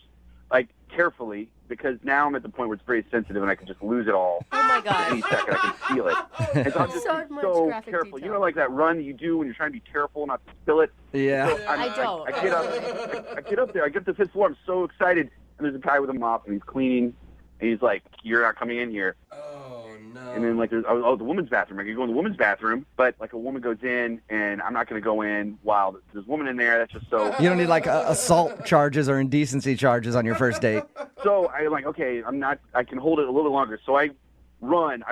carefully, because now I'm at the point where it's very sensitive and I can just lose it all. Oh my God. Any second I can feel it. And so I'm just so careful. Detail. You know, that run that you do when you're trying to be careful not to spill it? Yeah. I don't. I get up there. I get to the 5th floor. I'm so excited. And there's a guy with a mop and he's cleaning. And he's like, you're not coming in here. Oh, no. And then, there's, the woman's bathroom. I can go in the woman's bathroom, but, a woman goes in, and I'm not going to go in while there's a woman in there. That's just so... You don't need, assault charges or indecency charges on your first date. So I'm like, okay, I can hold it a little bit longer. So I run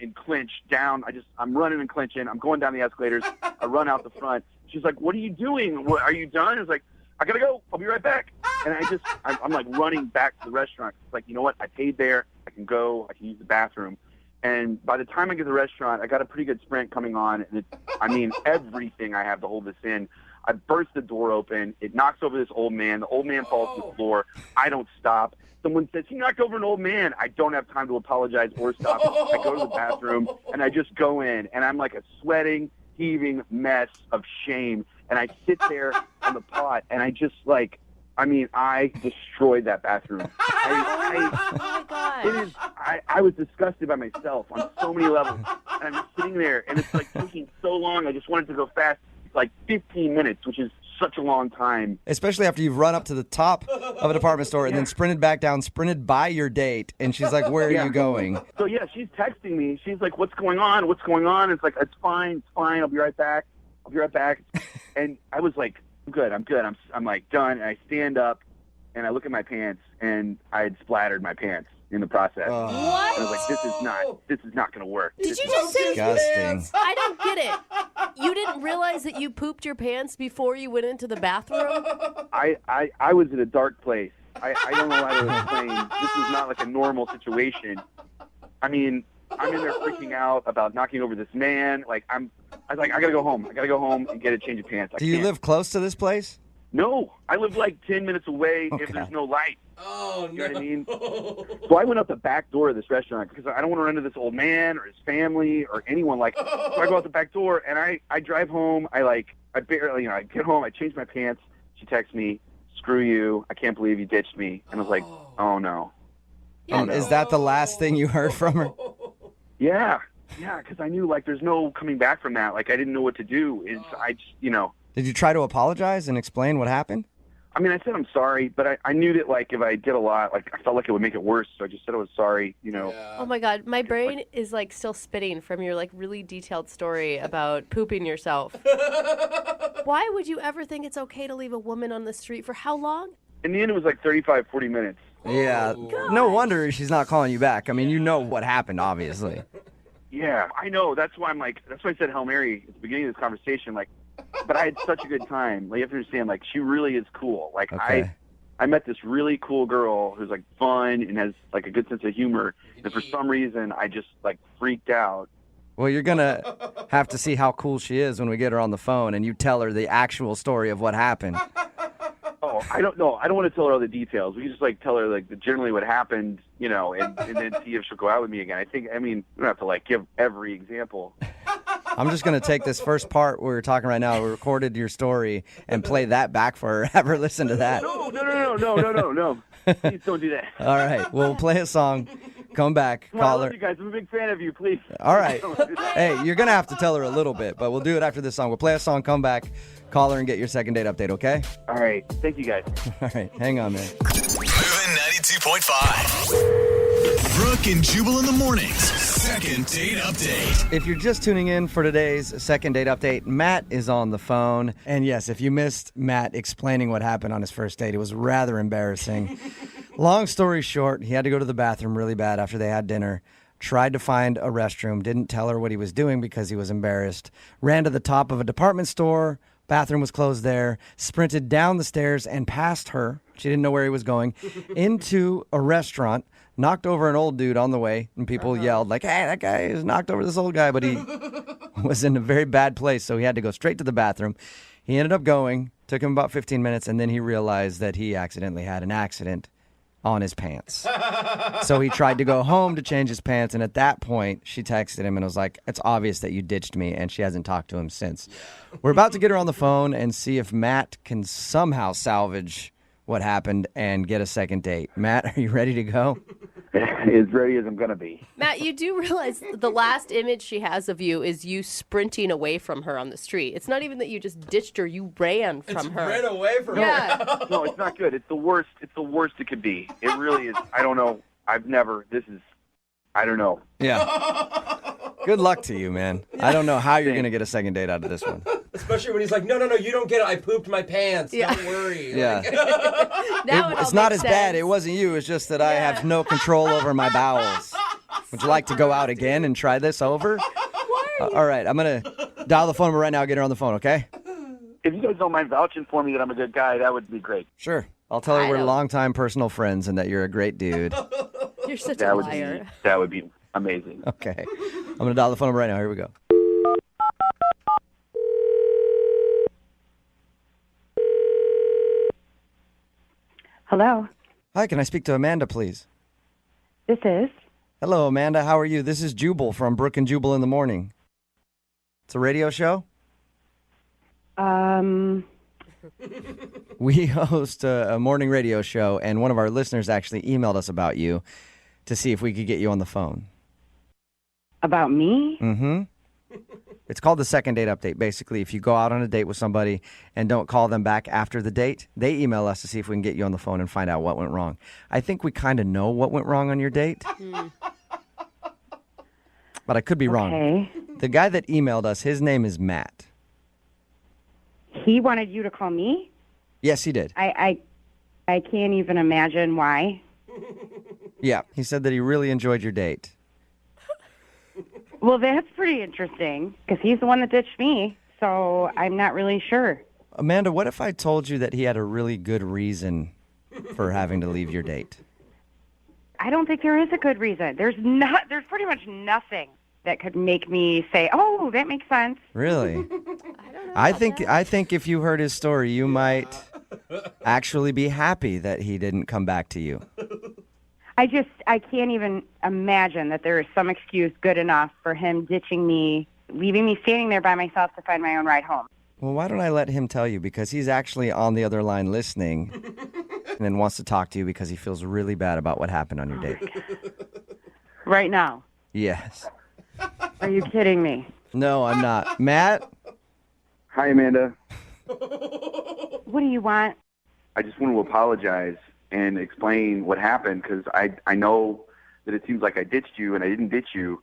and clinch down. I'm running and clinching. I'm going down the escalators. I run out the front. She's like, what are you doing? Are you done? I was like, I got to go. I'll be right back. And I'm running back to the restaurant. It's you know what? I paid there. I can go. I can use the bathroom. And by the time I get to the restaurant, I got a pretty good sprint coming on. And everything I have to hold this in. I burst the door open. It knocks over this old man. The old man falls to the floor. I don't stop. Someone says, he knocked over an old man. I don't have time to apologize or stop. I go to the bathroom, and I just go in. And I'm like a sweating, heaving mess of shame. And I sit there on the pot, and I just I destroyed that bathroom. Oh my God. I was disgusted by myself on so many levels. And I'm just sitting there, and it's taking so long. I just wanted to go fast. It's 15 minutes, which is such a long time. Especially after you've run up to the top of a department store and then sprinted back down, sprinted by your date, and she's like, where are you going? So, yeah, she's texting me. She's like, what's going on? What's going on? It's it's fine. I'll be right back. And I was like, I'm good. I'm done. And I stand up, and I look at my pants, and I had splattered my pants in the process. What? And I was like, this is not going to work. Did you just say disgusting? I don't get it. You didn't realize that you pooped your pants before you went into the bathroom? I was in a dark place. I don't know how to explain. This was not a normal situation. I mean, I'm in there freaking out about knocking over this man. I gotta go home. I gotta go home and get a change of pants. Do you live close to this place? No, I live 10 minutes away if there's no light. Oh, you know what I mean? So I went out the back door of this restaurant because I don't want to run into this old man or his family or anyone. So I go out the back door and I drive home. I barely, I get home. I change my pants. She texts me, "Screw you! I can't believe you ditched me." And I was like, "Oh no." Yeah, is that the last thing you heard from her? Yeah, because I knew there's no coming back from that. I didn't know what to do. Did you try to apologize and explain what happened? I mean, I said I'm sorry, but I knew that if I did a lot, I felt like it would make it worse. So I just said I was sorry. Oh my God, my brain is still spitting from your really detailed story about pooping yourself. Why would you ever think it's okay to leave a woman on the street for how long? In the end, it was 35, 40 minutes. Yeah, no wonder she's not calling you back. I mean, you know what happened, obviously. Yeah, I know. That's why that's why I said Hail Mary at the beginning of this conversation. Like, but I had such a good time. Like, you have to understand, like, she really is cool. Like, Okay. I met this really cool girl who's, like, fun and has, like, a good sense of humor. And for some reason, I just, like, freaked out. Well, you're going to have to see how cool she is when we get her on the phone and you tell her the actual story of what happened. Oh, I don't know. I don't want to tell her all the details. We can just, like, tell her, like, generally what happened, you know, and then see if she'll go out with me again. I mean, we don't have to, like, give every example. I'm just going to take this first part where we're talking right now. We recorded your story and play that back for her. Have her listen to that. No. Please don't do that. All right. We'll play a song. Come back. Well, I Call love her. you guys. I'm a big fan of you. Please. All right. Hey, you're going to have to tell her a little bit, but we'll do it after this song. We'll play a song, come back, call her, and get your second date update, okay? All right. Thank you, guys. All right. Hang on, man. Moving 92.5. Brooke and Jubal in the mornings. Second date update. If you're just tuning in for today's second date update, Matt is on the phone. And yes, if you missed Matt explaining what happened on his first date, it was rather embarrassing. Long story short, he had to go to the bathroom really bad after they had dinner. Tried to find a restroom, didn't tell her what he was doing because he was embarrassed. Ran to the top of a department store. Bathroom was closed there. Sprinted down the stairs and past her. She didn't know where he was going. Into a restaurant. Knocked over an old dude on the way. And people yelled like, hey, that guy has knocked over this old guy. But he was in a very bad place, so he had to go straight to the bathroom. He ended up going. Took him about 15 minutes, and then he realized that he accidentally had an accident on his pants. So he tried to go home to change his pants, and at that point, she texted him and was like, it's obvious that you ditched me, and she hasn't talked to him since. We're about to get her on the phone and see if Matt can somehow salvage what happened and get a second date. Matt, are you ready to go? As ready as I'm going to be. Matt, you do realize the last image she has of you is you sprinting away from her on the street. It's not even that you just ditched her, you ran from her. Ran away from her. No, it's not good. It's the worst. It's the worst it could be. It really is. I don't know. I don't know. Yeah. Good luck to you, man. I don't know how you're going to get a second date out of this one. Especially when he's like, no, you don't get it. I pooped my pants. Yeah. Don't worry. Yeah. Now It's not as bad. It wasn't you. It's just that I have no control over my bowels. Would you like to go out again and try this over? All right. I'm going to dial the phone number right now. Get her on the phone, okay? If you guys don't mind vouching for me that I'm a good guy, that would be great. Sure. I'll tell her we're longtime personal friends and that you're a great dude. You're such That a would liar. That would be amazing. Okay. I'm going to dial the phone number right now. Here we go. Hello. Hi, can I speak to Amanda, please? This is. Hello, Amanda. How are you? This is Jubal from Brooke and Jubal in the Morning. It's a radio show? We host a morning radio show, and one of our listeners actually emailed us about you to see if we could get you on the phone. About me? Mm-hmm. It's called the second date update. Basically, if you go out on a date with somebody and don't call them back after the date, they email us to see if we can get you on the phone and find out what went wrong. I think we kind of know what went wrong on your date. But I could be wrong. The guy that emailed us, his name is Matt. He wanted you to call me? Yes, he did. I can't even imagine why. Yeah, he said that he really enjoyed your date. Well, that's pretty interesting because he's the one that ditched me, so I'm not really sure. Amanda, what if I told you that he had a really good reason for having to leave your date? I don't think there is a good reason. There's pretty much nothing that could make me say, "Oh, that makes sense." Really? I think if you heard his story, you might actually be happy that he didn't come back to you. I can't even imagine that there is some excuse good enough for him ditching me, leaving me standing there by myself to find my own ride home. Well, why don't I let him tell you? Because he's actually on the other line listening and then wants to talk to you because he feels really bad about what happened on your date. Right now? Yes. Are you kidding me? No, I'm not. Matt? Hi, Amanda. What do you want? I just want to apologize and explain what happened because I know that it seems like I ditched you and I didn't ditch you.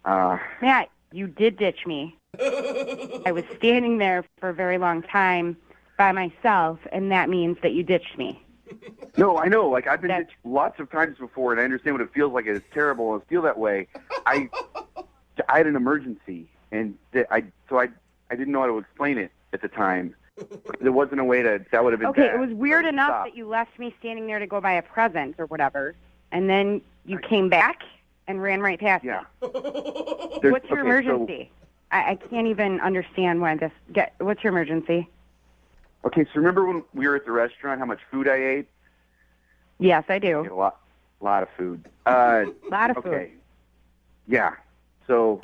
Matt, you did ditch me. I was standing there for a very long time by myself, and that means that you ditched me. No, I know. Like, I've been ditched lots of times before, and I understand what it feels like. It's terrible and feel that way. I had an emergency, and I didn't know how to explain it at the time. There wasn't a way that would have been Okay, bad. it was weird So enough stop. that you left me standing there to go buy a present or whatever, and then you came back and ran right past me. What's your emergency? I can't even understand what's your emergency? Okay, so remember when we were at the restaurant, how much food I ate? Yes, I do. A lot of food. Lot of food. Okay. Yeah. So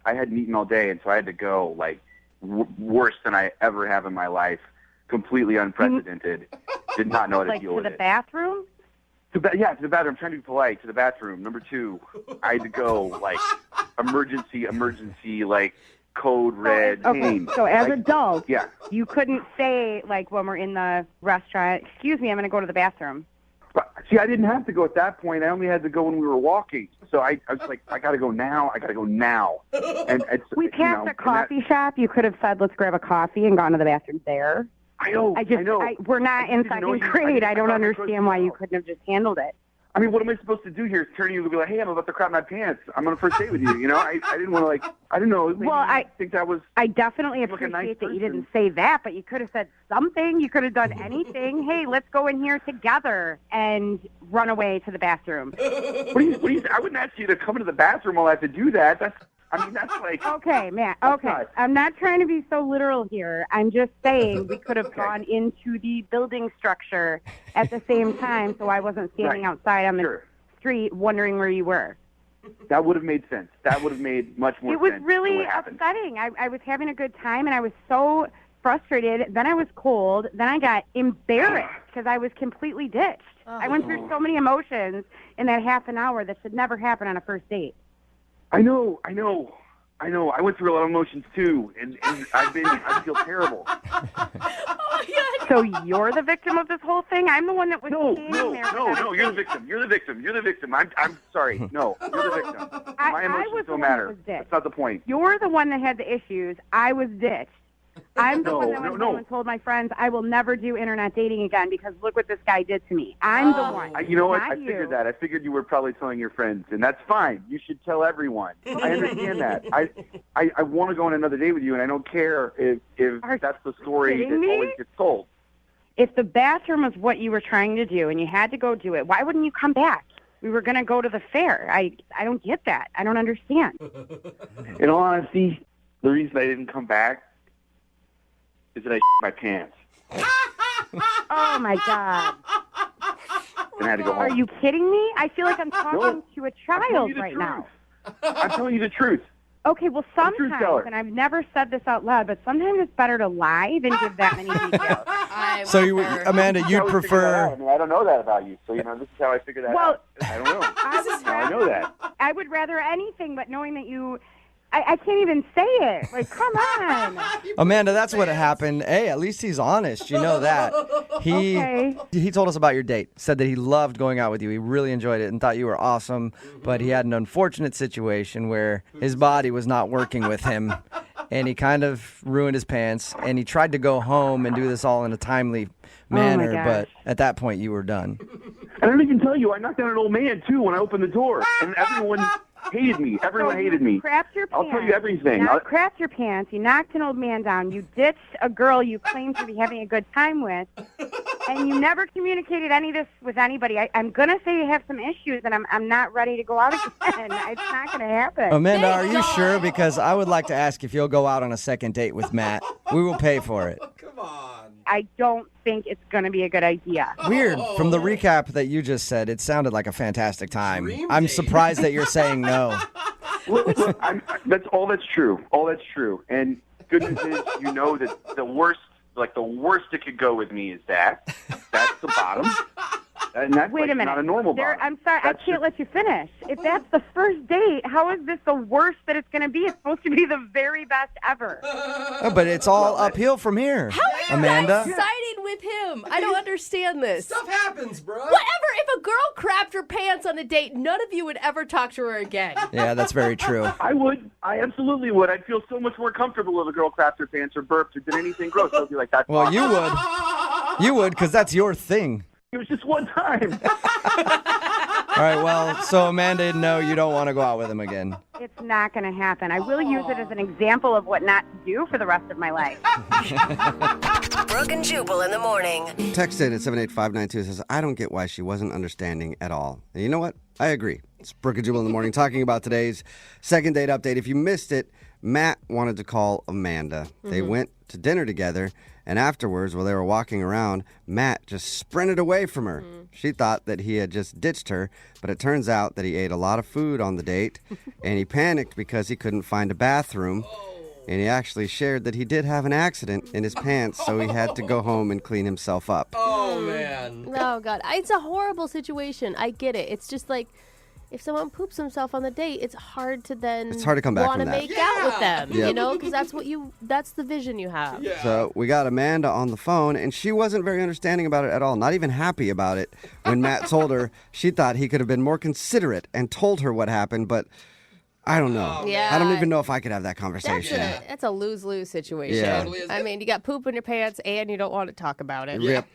I hadn't eaten all day, and so I had to go, like, worse than I ever have in my life. Completely unprecedented. Did not know how to Like deal to with the it. bathroom? To the bathroom. I'm trying to be polite. To the bathroom. Number 2, I had to go, like, emergency, like, code red. Okay, pain. so as Like, adults, yeah. you couldn't say, like, when we're in the restaurant, excuse me, I'm going to go to the bathroom. But, see, I didn't have to go at that point. I only had to go when we were walking. So I was like, I got to go now. And it's, We passed a coffee shop. You could have said, let's grab a coffee and gone to the bathroom there. I know. We're not in second grade. I don't understand why you couldn't have just handled it. I mean, what am I supposed to do here? Is turn to you and be like, hey, I'm about to crap my pants. I'm on a first date with you. You know, I didn't want to, like, I didn't know. Maybe I think that was. I definitely like a appreciate nice that you person. didn't say that, but you could have said something. You could have done anything. Hey, let's go in here together and run away to the bathroom. What do you, I wouldn't ask you to come into the bathroom while I have to do that. That's like. Okay, Matt. Okay. I'm not trying to be so literal here. I'm just saying we could have gone into the building structure at the same time so I wasn't standing outside on the street wondering where you were. That would have made sense. That would have made much more sense. It was than really what happened. upsetting. I was having a good time, and I was so frustrated. Then I was cold. Then I got embarrassed because I was completely ditched. I went through so many emotions in that half an hour that should never happen on a first date. I know. I went through a lot of emotions too, and I feel terrible. So you're the victim of this whole thing? I'm the one that was standing there. No, you're the victim. You're the victim. I'm sorry. No, you're the victim. My emotions don't matter. That's not the point. You're the one that had the issues. I was ditched. I'm the one that went home and told my friends I will never do internet dating again because look what this guy did to me. I'm the one. You know what? not I figured that. I figured you were probably telling your friends, and that's fine. You should tell everyone. I understand that. I want to go on another date with you, and I don't care if that's the story that kidding me? always gets told. If the bathroom was what you were trying to do and you had to go do it, why wouldn't you come back? We were going to go to the fair. I don't get that. I don't understand. In all honesty, the reason I didn't come back is that I my pants. Oh, my God. And I had to go home. Are you kidding me? I feel like I'm talking to a child right now. I'm telling you the truth. Okay, well, I'm a truth teller. sometimes, and I've never said this out loud, but sometimes it's better to lie than give that many details. So, Amanda, This is you'd how we figured that prefer. out. I mean, I don't know that about you, so this is how I figured that out. I don't know. Now I know that. I would rather anything, but knowing that you... I can't even say it. Like, come on. Amanda, that's what happened. Hey, at least he's honest. You know that. He told us about your date. Said that he loved going out with you. He really enjoyed it and thought you were awesome. But he had an unfortunate situation where his body was not working with him. And he kind of ruined his pants. And he tried to go home and do this all in a timely manner. gosh. But at that point, you were done. And I don't even tell you, I knocked out an old man, too, when I opened the door. And everyone hated me. Everyone hated me. Crapped your pants. I'll tell you everything. You crapped your pants. You knocked an old man down. You ditched a girl you claimed to be having a good time with. And you never communicated any of this with anybody. I'm going to say you have some issues, and I'm not ready to go out again. It's not going to happen. Amanda, are you sure? Because I would like to ask if you'll go out on a second date with Matt. We will pay for it. I don't think it's going to be a good idea. Weird. From the recap that you just said, it sounded like a fantastic time. I'm surprised that you're saying no. Look, that's all that's true. All that's true. And good news is, you know that the worst it could go with me is that. That's the bottom. And that's Wait a minute. not a normal bottom. I'm sorry. I can't let you finish. If that's the first date, how is this the worst that it's going to be? It's supposed to be the very best ever. Oh, but it's all uphill from here, Amanda. Siding with him. I don't understand this. Stuff happens, bro. Whatever. If a girl crapped her pants on a date, none of you would ever talk to her again. Yeah, that's very true. I would. I absolutely would. I'd feel so much more comfortable if a girl crapped her pants or burped or did anything gross. I'd be like, that's Well, awesome. you would. You would, because that's your thing. It was just one time. All right, well, so Amanda, no, you don't want to go out with him again. It's not going to happen. I will use it as an example of what not to do for the rest of my life. Brooke and Jubal in the morning. Text in at 78592 says, I don't get why she wasn't understanding at all. And you know what? I agree. It's Brooke and Jubal in the morning talking about today's second date update. If you missed it, Matt wanted to call Amanda. They went to dinner together, and afterwards, while they were walking around, Matt just sprinted away from her. She thought that he had just ditched her, but it turns out that he ate a lot of food on the date, and he panicked because he couldn't find a bathroom. And he actually shared that he did have an accident in his pants, so he had to go home and clean himself up. Oh, man. Oh, God. It's a horrible situation. I get it. It's just like, if someone poops himself on the date, it's hard to then come back want to from that. make out with them, Yep. you know, because that's the vision you have. So we got Amanda on the phone, and she wasn't very understanding about it at all, not even happy about it. When Matt told her, she thought he could have been more considerate and told her what happened, but I don't know. Yeah. I don't even know if I could have that conversation. That's a lose-lose situation. Yeah. I mean, you got poop in your pants and you don't want to talk about it. Yep.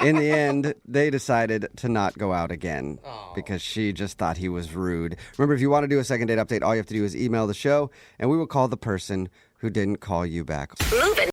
In the end, they decided to not go out again because she just thought he was rude. Remember, if you want to do a second date update, all you have to do is email the show, and we will call the person who didn't call you back. Moving